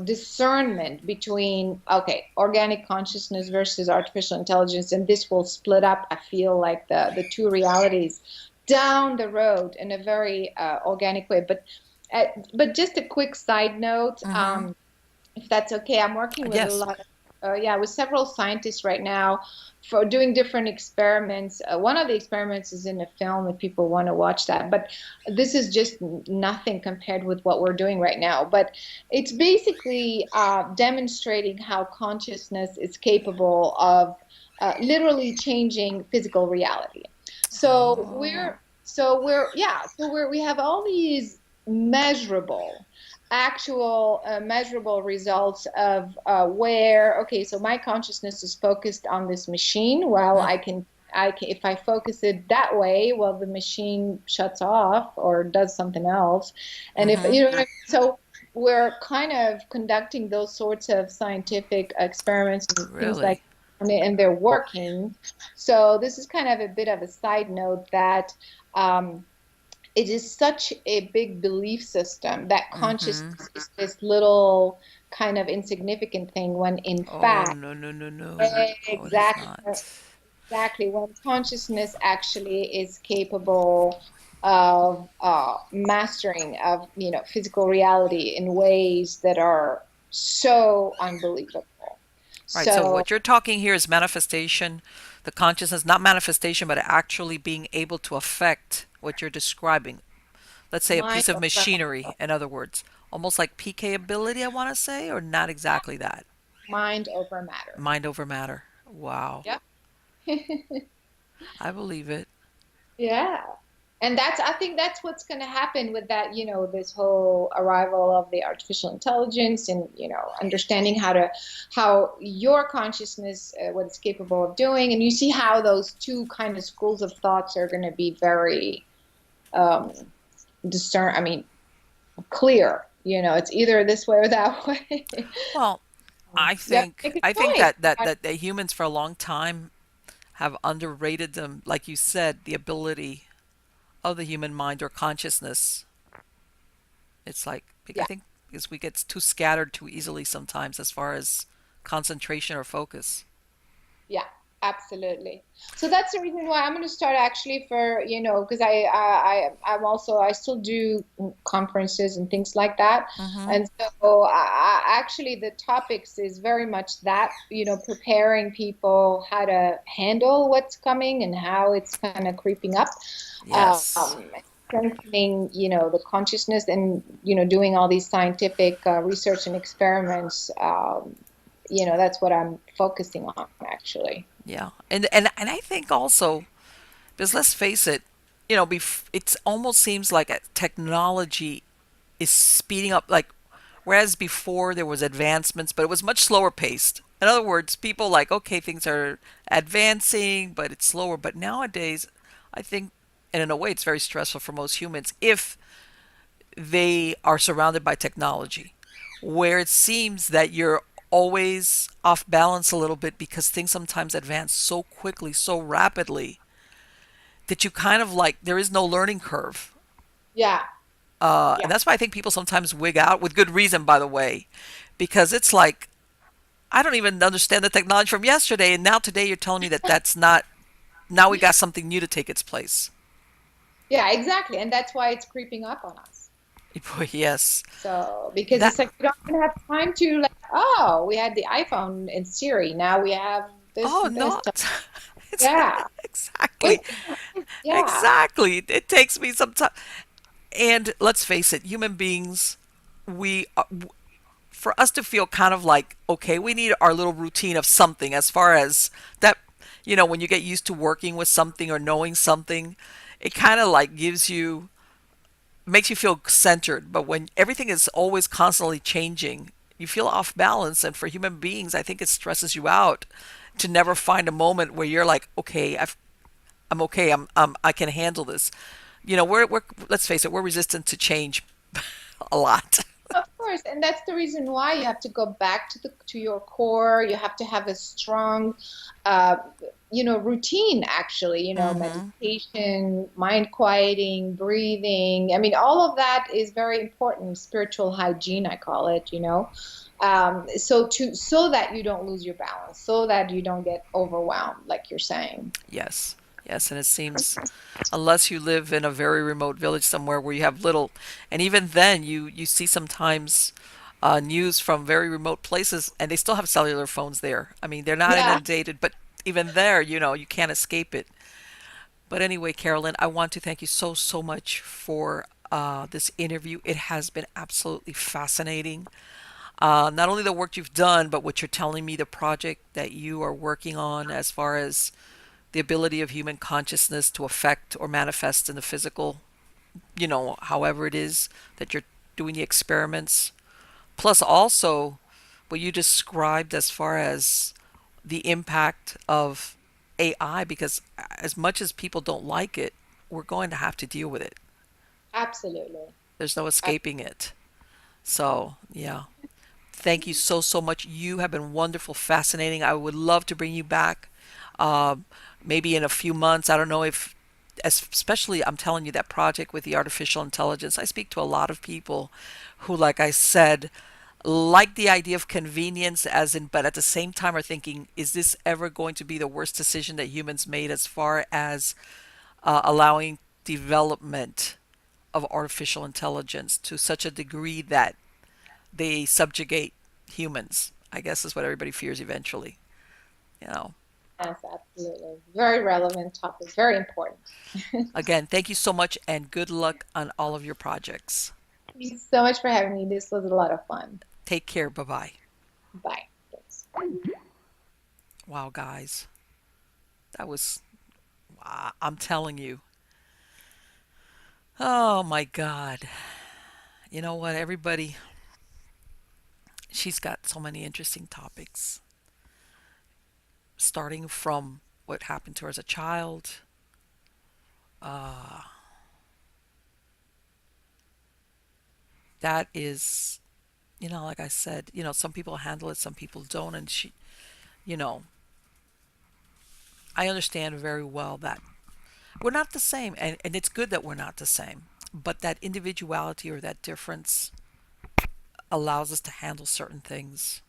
[SPEAKER 2] discernment between, okay, organic consciousness versus artificial intelligence, and this will split up, I feel like, the two realities down the road in a very organic way. But just a quick side note,
[SPEAKER 1] Mm-hmm.
[SPEAKER 2] if that's okay. I'm working with a
[SPEAKER 1] Yes.
[SPEAKER 2] lot of, yeah, with several scientists right now for doing different experiments. One of the experiments is in a film if people want to watch that, but this is just nothing compared with what we're doing right now. But it's basically demonstrating how consciousness is capable of literally changing physical reality. So
[SPEAKER 1] Oh.
[SPEAKER 2] we have all these measurable actual measurable results of where, okay, so my consciousness is focused on this machine. Well, I can, if I focus it that way, well, the machine shuts off or does something else. And if
[SPEAKER 1] Mm-hmm.
[SPEAKER 2] so we're kind of conducting those sorts of scientific experiments and things like,
[SPEAKER 1] Really?
[SPEAKER 2] and they're working. So this is kind of a bit of a side note that um, it is such a big belief system that
[SPEAKER 1] Mm-hmm.
[SPEAKER 2] consciousness is this little kind of insignificant thing, when in
[SPEAKER 1] Oh,
[SPEAKER 2] fact,
[SPEAKER 1] no, no, no, no. Oh, it is
[SPEAKER 2] exactly,
[SPEAKER 1] not.
[SPEAKER 2] exactly, when consciousness actually is capable of mastering of physical reality in ways that are so unbelievable.
[SPEAKER 1] Right. So
[SPEAKER 2] So
[SPEAKER 1] what you're talking here is manifestation, the consciousness, not manifestation, but actually being able to affect what you're describing. Let's say a
[SPEAKER 2] mind
[SPEAKER 1] piece of
[SPEAKER 2] over
[SPEAKER 1] machinery, in other words, almost like PK ability, I want to say, or not exactly that.
[SPEAKER 2] mind over matter.
[SPEAKER 1] Mind over matter. Wow.
[SPEAKER 2] Yeah.
[SPEAKER 1] I believe it.
[SPEAKER 2] Yeah. And I think that's what's going to happen with that, this whole arrival of the artificial intelligence, and, understanding how your consciousness, what it's capable of doing. And you see how those two kind of schools of thoughts are going to be very, um, I mean, clear. It's either this way or that way.
[SPEAKER 1] Well, I
[SPEAKER 2] You have to
[SPEAKER 1] think
[SPEAKER 2] make a
[SPEAKER 1] I think
[SPEAKER 2] choice.
[SPEAKER 1] that the humans for a long time have underrated them, like you said, the ability of the human mind or consciousness. It's like I
[SPEAKER 2] Yeah.
[SPEAKER 1] think because we get too scattered too easily sometimes as far as concentration or focus.
[SPEAKER 2] Yeah, absolutely. So that's the reason why I'm going to start actually for, because I still do conferences and things like that.
[SPEAKER 1] Mm-hmm.
[SPEAKER 2] And so actually the topics is very much that, preparing people how to handle what's coming and how it's kind of creeping up.
[SPEAKER 1] Yes.
[SPEAKER 2] Strengthening, the consciousness, and, doing all these scientific research and experiments. That's what I'm focusing on actually.
[SPEAKER 1] Yeah. And I think also because let's face it, it almost seems like technology is speeding up. Like whereas before there was advancements, but it was much slower paced. In other words, people like okay, things are advancing, but it's slower. But nowadays, I think, and in a way, it's very stressful for most humans if they are surrounded by technology, where it seems that you're always off balance a little bit because things sometimes advance so quickly, so rapidly that you kind of like there is no learning curve.
[SPEAKER 2] Yeah,
[SPEAKER 1] And
[SPEAKER 2] yeah,
[SPEAKER 1] that's why I think people sometimes wig out with good reason, by the way, because it's like I don't even understand the technology from yesterday, and now today you're telling me that that's not. Now we got something new to take its place.
[SPEAKER 2] yeah, exactly. And that's why it's creeping up on us.
[SPEAKER 1] Yes,
[SPEAKER 2] So, because
[SPEAKER 1] that.
[SPEAKER 2] it's like we don't even have time to, like, oh, we had the iPhone and Siri. Now we have this
[SPEAKER 1] Oh,
[SPEAKER 2] and this.
[SPEAKER 1] not.
[SPEAKER 2] Yeah.
[SPEAKER 1] Exactly.
[SPEAKER 2] Which, yeah.
[SPEAKER 1] Exactly. It takes me some time. And let's face it, human beings, we for us to feel kind of like, okay, we need our little routine of something as far as that, when you get used to working with something or knowing something, it kind of like gives you, makes you feel centered. But when everything is always constantly changing, you feel off balance. And for human beings, I think it stresses you out to never find a moment where you're like, okay, I'm okay. I can handle this. We're let's face it, we're resistant to change a lot.
[SPEAKER 2] Of course, and that's the reason why you have to go back to the to your core. You have to have a strong, uh, routine. Actually,
[SPEAKER 1] Mm-hmm.
[SPEAKER 2] meditation, mind quieting, breathing. I mean, all of that is very important. Spiritual hygiene, I call it. So that you don't lose your balance, so that you don't get overwhelmed, like you're saying.
[SPEAKER 1] Yes. Yes, and it seems unless you live in a very remote village somewhere where you have little, and even then you see sometimes news from very remote places and they still have cellular phones there. I mean, they're not
[SPEAKER 2] Yeah.
[SPEAKER 1] inundated, but even there, you can't escape it. But anyway, Carolyn, I want to thank you so, so much for this interview. It has been absolutely fascinating. Not only the work you've done, but what you're telling me, the project that you are working on as far as the ability of human consciousness to affect or manifest in the physical, however it is that you're doing the experiments. Plus, also, what you described as far as the impact of AI, because as much as people don't like it, we're going to have to deal with it.
[SPEAKER 2] Absolutely.
[SPEAKER 1] There's no escaping it. So, yeah. Thank you so, so much. You have been wonderful, fascinating. I would love to bring you back um, maybe in a few months. I don't know if, especially, I'm telling you, that project with the artificial intelligence. I speak to a lot of people who, like I said, like the idea of convenience, as in, but at the same time are thinking, is this ever going to be the worst decision that humans made as far as allowing development of artificial intelligence to such a degree that they subjugate humans? I guess is what everybody fears eventually. You know.
[SPEAKER 2] Yes, absolutely. Very relevant topic, very important.
[SPEAKER 1] Again, thank you so much and good luck on all of your projects.
[SPEAKER 2] Thank you so much for having me. This was a lot of fun.
[SPEAKER 1] Take care. Bye bye.
[SPEAKER 2] Bye. Thanks.
[SPEAKER 1] Wow, guys. That was, I'm telling you. Oh my God. You know what? Everybody, she's got so many interesting topics, starting from what happened to her as a child. Uh, that is, like I said, some people handle it, some people don't. And you know, I understand very well that we're not the same. And it's good that we're not the same. But that individuality or that difference allows us to handle certain things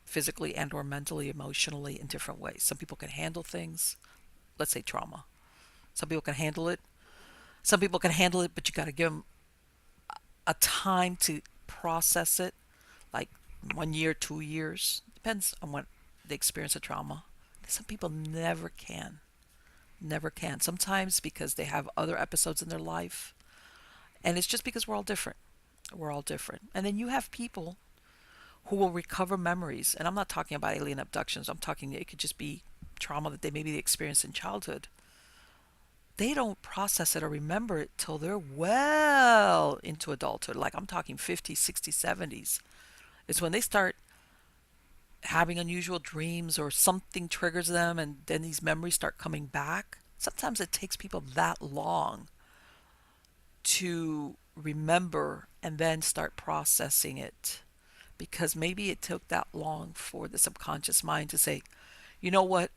[SPEAKER 1] physically and or mentally, emotionally in different ways. Some people can handle things, let's say trauma. Some people can handle it. Some people can handle it, but you got to give them a time to process it, like 1 year, 2 years. Depends on what they experience of trauma. Some people never can. Never can. Sometimes because they have other episodes in their life. And it's just because we're all different. We're all different. And then you have people who will recover memories. And I'm not talking about alien abductions. I'm talking, it could just be trauma that they maybe experienced in childhood. They don't process it or remember it till they're well into adulthood. Like I'm talking 50s, 60s, 70s. It's when they start having unusual dreams or something triggers them and then these memories start coming back. Sometimes it takes people that long to remember and then start processing it because maybe it took that long for the subconscious mind to say, you know what?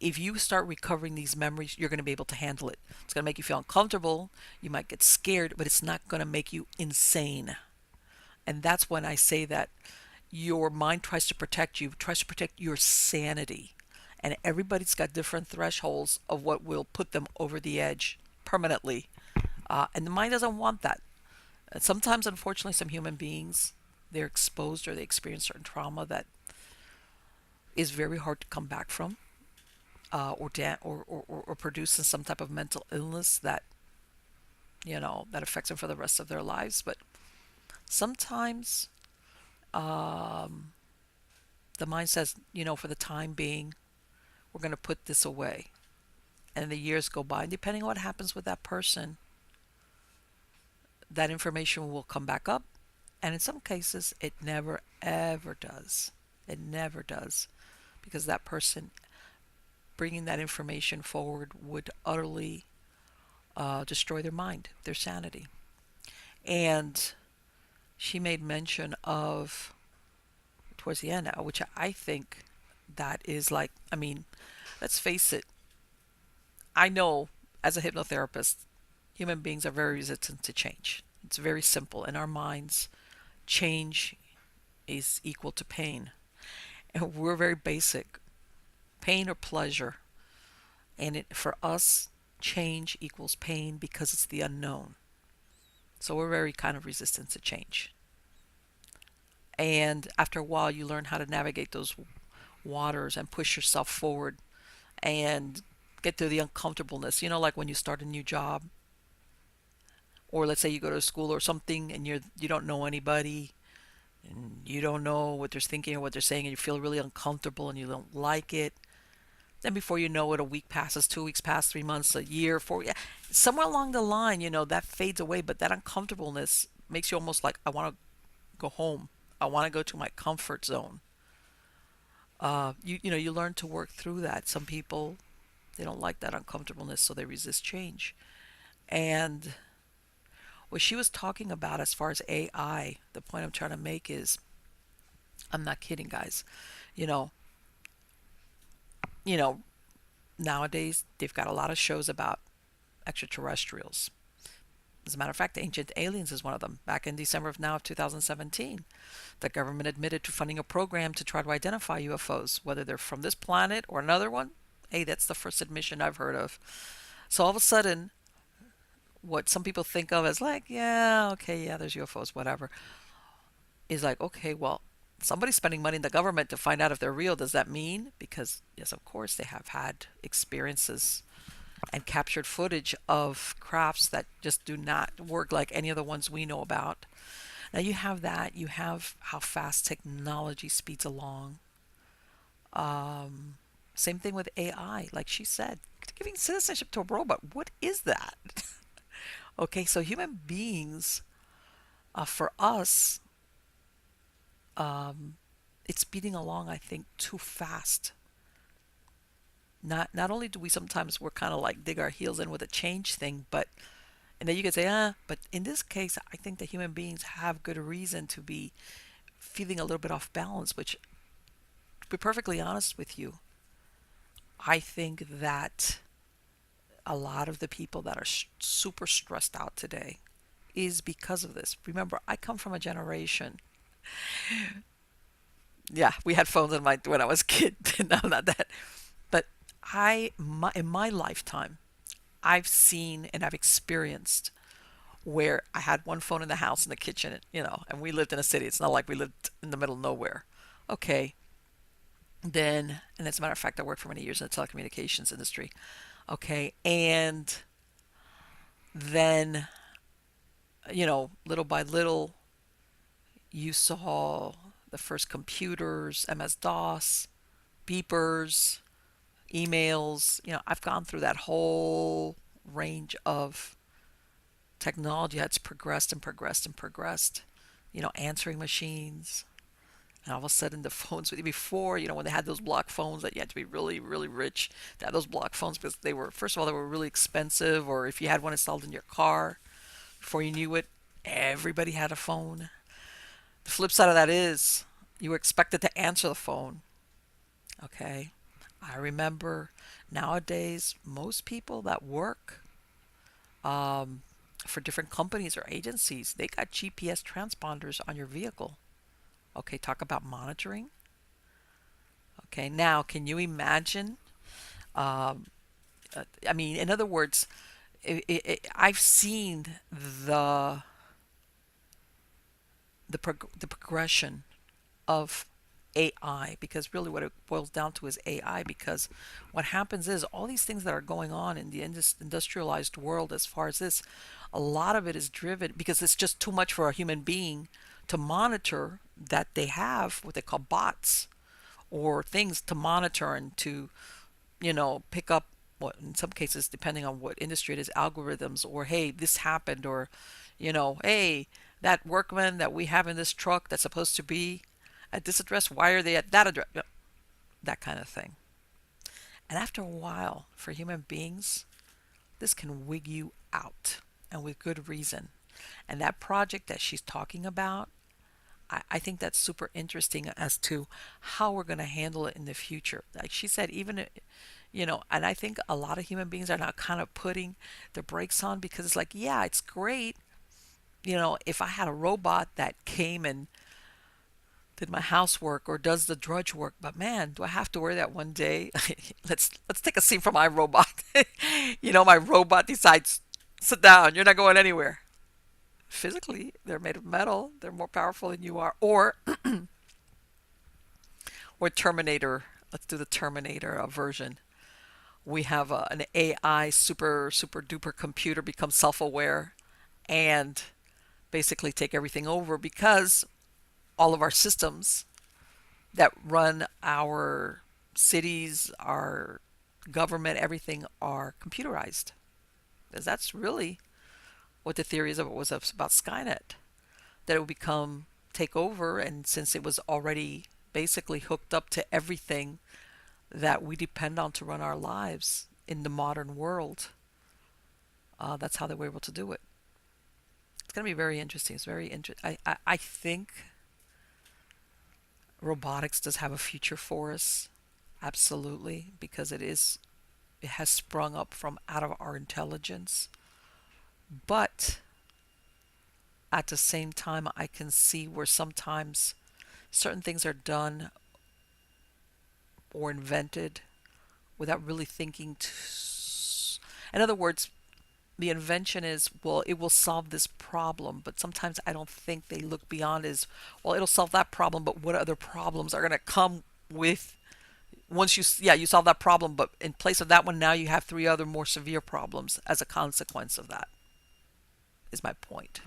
[SPEAKER 1] If you start recovering these memories, you're going to be able to handle it. It's going to make you feel uncomfortable. You might get scared, but it's not going to make you insane. And that's when I say that your mind tries to protect you, tries to protect your sanity. And everybody's got different thresholds of what will put them over the edge permanently. And the mind doesn't want that. And sometimes, unfortunately, some human beings, they're exposed or they experience certain trauma that is very hard to come back from. or producing some type of mental illness that that affects them for the rest of their lives. But sometimes um, the mind says, for the time being, we're going to put this away, and the years go by. And depending on what happens with that person, that information will come back up, and in some cases, it never ever does. It never does, because that person bringing that information forward would utterly destroy their mind, their sanity. And she made mention of, towards the end, which I think that is like, I mean, let's face it, I know as a hypnotherapist, human beings are very resistant to change. It's very simple. In our minds, change is equal to pain. And we're very basic, pain or pleasure. And for us, change equals pain because it's the unknown. So we're very kind of resistant to change. And after a while, you learn how to navigate those waters and push yourself forward and get through the uncomfortableness. Like when you start a new job, or let's say you go to school or something, and you don't know anybody, and you don't know what they're thinking or what they're saying, and you feel really uncomfortable and you don't like it. Then before you know it, a week passes, 2 weeks pass, 3 months, a year, 4. Yeah, somewhere along the line, that fades away. But that uncomfortableness makes you almost like, I want to go home. I want to go to my comfort zone. You learn to work through that. Some people, they don't like that uncomfortableness, so they resist change. And what she was talking about as far as AI, the point I'm trying to make is, I'm not kidding, guys. You know, you know, nowadays they've got a lot of shows about extraterrestrials. As a matter of fact, Ancient Aliens is one of them. Back in December of 2017, the government admitted to funding a program to try to identify UFOs, whether they're from this planet or another one. Hey, that's the first admission I've heard of. So all of a sudden, what some people think of as like, yeah, okay, yeah, there's UFOs, whatever, is like, okay, well, somebody's spending money in the government to find out if they're real. Does that mean? Because, yes, of course, they have had experiences and captured footage of crafts that just do not work like any of the ones we know about. Now you have that. You have how fast technology speeds along. Same thing with AI. Like she said, giving citizenship to a robot. What is that? Okay, so human beings, for us, um, it's speeding along, I think, too fast. Not only do we sometimes, we're kind of like dig our heels in with a change thing, but and then you could say, but in this case, I think that human beings have good reason to be feeling a little bit off balance, which, to be perfectly honest with you, I think that a lot of the people that are super stressed out today is because of this. Remember, I come from a generation. Yeah, we had phones when I was a kid. No, not that. But in my lifetime, I've seen and I've experienced where I had one phone in the house in the kitchen, and we lived in a city. It's not like we lived in the middle of nowhere. Okay, then, and as a matter of fact, I worked for many years in the telecommunications industry. Okay, and then, little by little, you saw the first computers, MS-DOS, beepers, emails. I've gone through that whole range of technology that's progressed and progressed and progressed. Answering machines. And all of a sudden, the phones before, when they had those block phones that you had to be really, really rich to have those block phones because they were, first of all, they were really expensive. Or if you had one installed in your car, before you knew it, everybody had a phone. The flip side of that is you were expected to answer the phone. Okay. I remember nowadays, most people that work um, for different companies or agencies, they got GPS transponders on your vehicle. Okay, talk about monitoring. Okay, now can you imagine? Um, I mean, in other words, I've seen the progression of AI, because really what it boils down to is AI. Because what happens is all these things that are going on in the industrialized world, as far as this, a lot of it is driven because it's just too much for a human being to monitor, that they have what they call bots or things to monitor and to, pick up what, in some cases, depending on what industry it is, algorithms, or hey, this happened, or, hey, that workman that we have in this truck that's supposed to be at this address, why are they at that address? That kind of thing. And after a while, for human beings, this can wig you out, and with good reason. And that project that she's talking about, I think that's super interesting as to how we're going to handle it in the future. Like she said, even, and I think a lot of human beings are now kind of putting their brakes on, because it's like, yeah, it's great. If I had a robot that came and did my housework or does the drudge work, but man, do I have to worry that one day? Let's take a scene from my robot. My robot decides, sit down, you're not going anywhere. Physically, they're made of metal, they're more powerful than you are. Or Terminator. Let's do the Terminator version. We have an AI super super duper computer become self-aware and basically take everything over, because all of our systems that run our cities, our government, everything are computerized. Because that's really what the theories of it was about Skynet, that it would become take over, and since it was already basically hooked up to everything that we depend on to run our lives in the modern world, that's how they were able to do it. It's going to be very interesting. It's very interesting. I think robotics does have a future for us, absolutely, because it has sprung up from out of our intelligence. But at the same time, I can see where sometimes certain things are done or invented without really thinking. In other words, the invention is, well, it will solve this problem, but sometimes I don't think they look beyond as, well, it'll solve that problem, but what other problems are going to come with once you solve that problem, but in place of that one, now you have three other more severe problems as a consequence of that, is my point.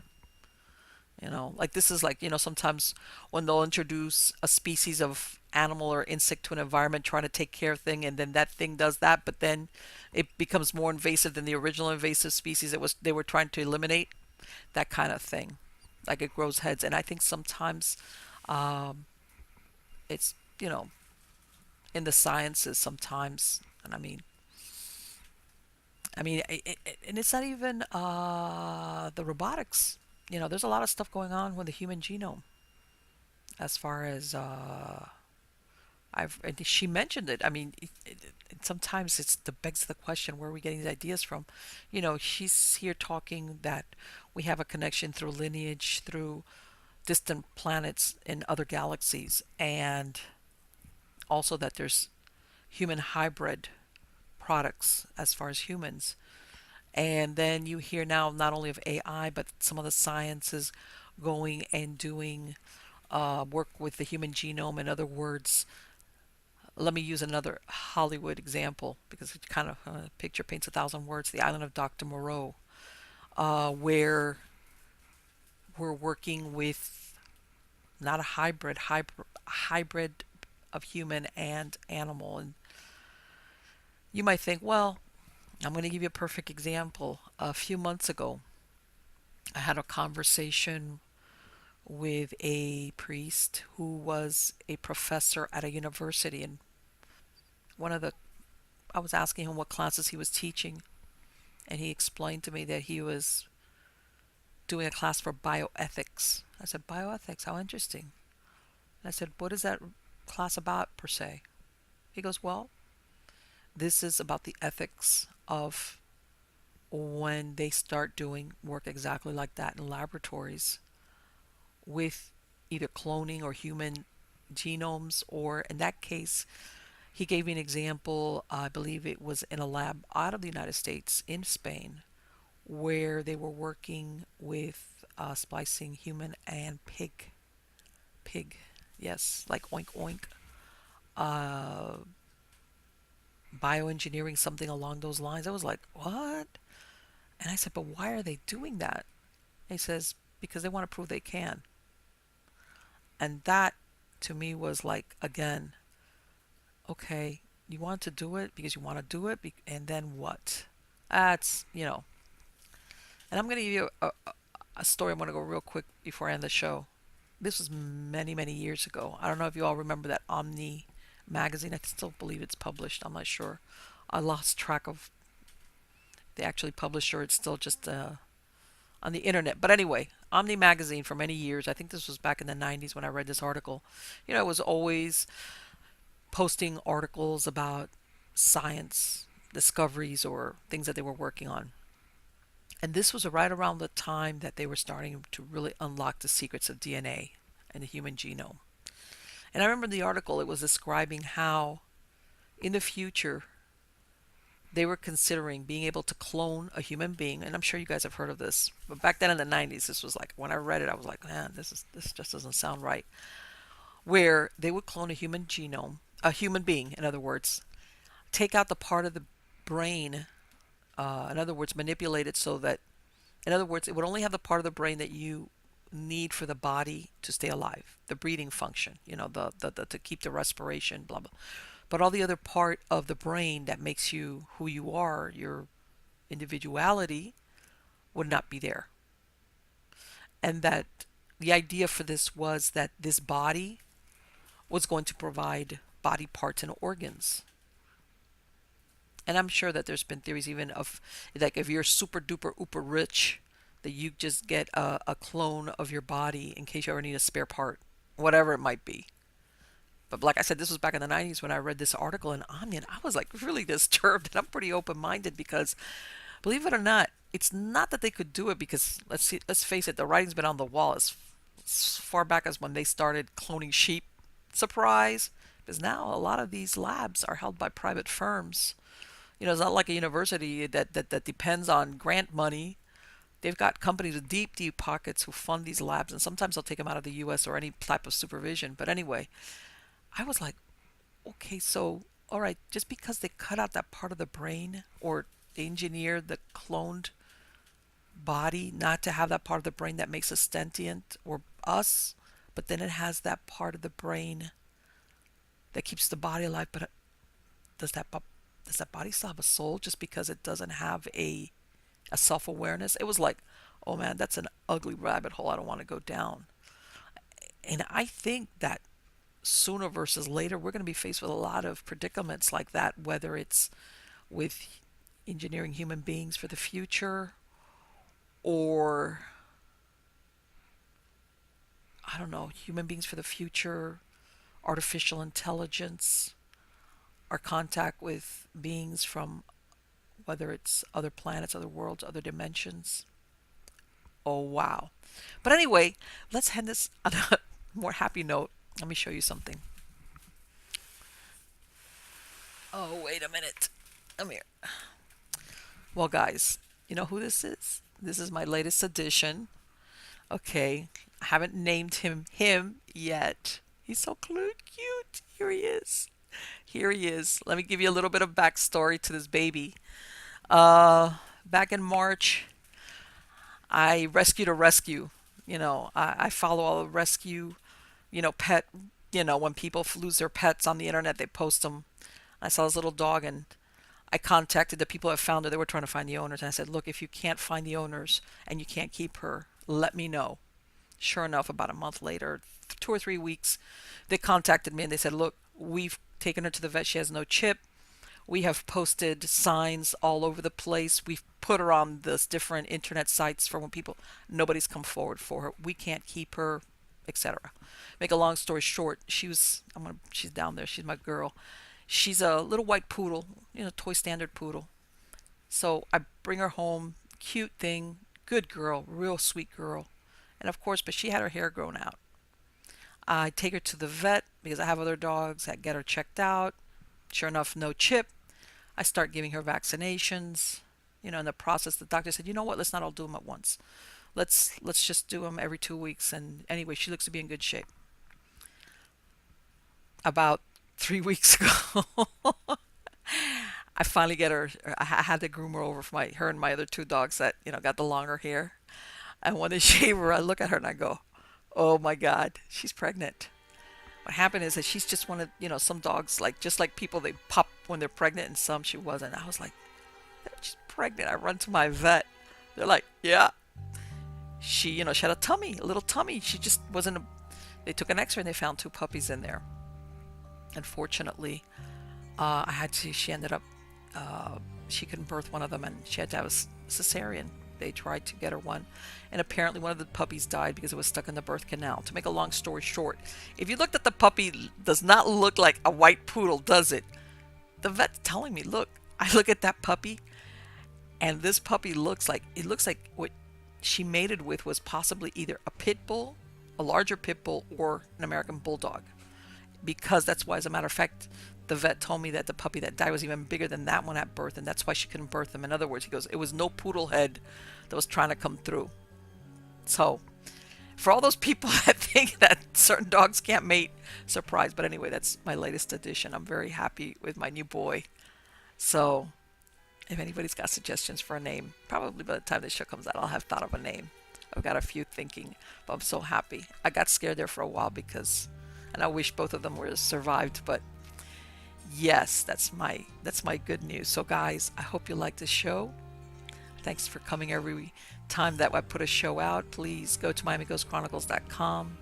[SPEAKER 1] Like this is like, sometimes when they'll introduce a species of animal or insect to an environment trying to take care of thing, and then that thing does that, but then it becomes more invasive than the original invasive species they were trying to eliminate, that kind of thing. Like it grows heads. And I think sometimes it's, in the sciences sometimes, and and it's not even the robotics. There's a lot of stuff going on with the human genome, as far as she mentioned it. Sometimes it begs the question, where are we getting these ideas from? She's here talking that we have a connection through lineage, through distant planets in other galaxies, and also that there's human hybrid products as far as humans. And then you hear now not only of AI, but some of the sciences going and doing work with the human genome. In other words, let me use another Hollywood example, because it kind of picture paints a thousand words. The Island of Dr. Moreau, where we're working with not a hybrid of human and animal. And you might think, well, I'm going to give you a perfect example. A few months ago, I had a conversation with a priest who was a professor at a university, and one of the I was asking him what classes he was teaching, and he explained to me that he was doing a class for bioethics. I said, bioethics, how interesting. And I said, what is that class about per se? He goes, well, this is about the ethics of when they start doing work exactly like that in laboratories with either cloning or human genomes, or in that case, he gave me an example. I believe it was in a lab out of the United States in Spain, where they were working with splicing human and pig Yes, like oink oink. Uh, Bioengineering, something along those lines. I was like, what? And I said, but why are they doing that? And he says, because they want to prove they can. And that to me was like, again, okay, you want to do it because you want to do it, and then what? That's. And I'm going to give you a story. I'm going to go real quick before I end the show. This was many, many years ago. I don't know if you all remember that Omni magazine. I still believe it's published. I'm not sure. I lost track of the actually publisher. It's still just on the internet. But anyway, Omni magazine for many years. I think this was back in the 90s when I read this article. It was always posting articles about science discoveries or things that they were working on. And this was right around the time that they were starting to really unlock the secrets of DNA and the human genome. And I remember the article, it was describing how in the future they were considering being able to clone a human being. And I'm sure you guys have heard of this. But back then in the 90s, this was like, when I read it, I was like, man, this just doesn't sound right. Where they would clone a human genome, a human being, in other words, take out the part of the brain, in other words, manipulate it so that, in other words, it would only have the part of the brain that you need for the body to stay alive, the breathing function, the to keep the respiration, blah blah. But all the other part of the brain that makes you who you are, your individuality, would not be there. And that the idea for this was that this body was going to provide body parts and organs. And I'm sure that there's been theories even of like if you're super duper uber rich, that you just get a clone of your body in case you ever need a spare part, whatever it might be. But like I said, this was back in the 90s when I read this article in Onion. I was like really disturbed, and I'm pretty open minded because, believe it or not, it's not that they could do it because let's face it, the writing's been on the wall as far back as when they started cloning sheep. Surprise! Because now a lot of these labs are held by private firms. It's not like a university that depends on grant money. They've got companies with deep, deep pockets who fund these labs, and sometimes they'll take them out of the U.S. or any type of supervision. But anyway, I was like, okay, so, all right, just because they cut out that part of the brain or they engineered the cloned body not to have that part of the brain that makes us sentient or us, but then it has that part of the brain that keeps the body alive. But does that does that body still have a soul just because it doesn't have a self awareness? It was like, oh man, that's an ugly rabbit hole I don't want to go down. And I think that sooner versus later, we're going to be faced with a lot of predicaments like that, whether it's with engineering human beings for the future or, I don't know, human beings for the future, artificial intelligence, our contact with beings from whether it's other planets, other worlds, other dimensions. Oh, wow. But anyway, let's end this on a more happy note. Let me show you something. Oh, wait a minute. Come here. Well, guys, you know who this is? This is my latest edition. Okay, I haven't named him yet. He's so cute. Here he is. Here he is. Let me give you a little bit of backstory to this baby. Back in March, I rescued a rescue. I follow all the rescue, pet, when people lose their pets on the internet, they post them. I saw this little dog and I contacted the people that found her. They were trying to find the owners. And I said, look, if you can't find the owners and you can't keep her, let me know. Sure enough, about a month later, 2 or 3 weeks, they contacted me and they said, look, we've taken her to the vet. She has no chip. We have posted signs all over the place. We've put her on this different internet sites for when people, nobody's come forward for her. We can't keep her, etc. Make a long story short, she's down there. She's my girl. She's a little white poodle, toy standard poodle. So I bring her home, cute thing, good girl, real sweet girl. And of course, but she had her hair grown out. I take her to the vet because I have other dogs that get her checked out. Sure enough, no chip. I start giving her vaccinations. In the process, the doctor said, you know what, let's not all do them at once. Let's just do them every 2 weeks. And anyway, she looks to be in good shape. about 3 weeks ago. I finally get her. I had to groom her over for her and my other two dogs that got the longer hair. And when they shave her, I look at her and I go, "Oh my God, she's pregnant." What happened is that she's just one of some dogs, like just like people, they pop when they're pregnant, and some she wasn't. I was like, "She's pregnant." I run to my vet. They're like, "Yeah." She had a tummy, a little tummy. She just wasn't. They took an X-ray and they found two puppies in there. Unfortunately, I had to. She ended up. She couldn't birth one of them, and she had to have a cesarean. They tried to get her one, and apparently one of the puppies died because it was stuck in the birth canal. To make a long story short, if you looked at the puppy, does not look like a white poodle, does it? The vet's telling me, look, I look at that puppy, and this puppy looks like what she mated with was possibly either a pit bull, a larger pit bull, or an American bulldog. Because that's why, as a matter of fact, the vet told me that the puppy that died was even bigger than that one at birth, and that's why she couldn't birth him. In other words, he goes, it was no poodle head that was trying to come through. So, for all those people that think that certain dogs can't mate, surprise. But anyway, that's my latest addition. I'm very happy with my new boy. So, if anybody's got suggestions for a name, probably by the time this show comes out, I'll have thought of a name. I've got a few thinking, but I'm so happy. I got scared there for a while because, and I wish both of them were survived, but yes, that's my good news. So guys, I hope you like this show. Thanks for coming every time that I put a show out. Please go to MiamiGhostChronicles.com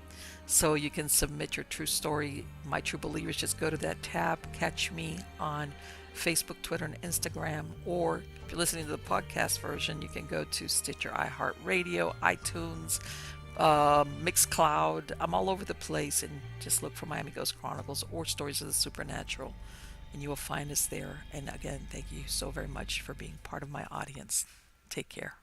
[SPEAKER 1] so you can submit your true story. My True Believers, just go to that tab. Catch me on Facebook, Twitter, and Instagram. Or if you're listening to the podcast version, you can go to Stitcher, iHeartRadio, iTunes, Mixcloud. I'm all over the place, and just look for Miami Ghost Chronicles or Stories of the Supernatural, and you will find us there. And again, thank you so very much for being part of my audience. Take care.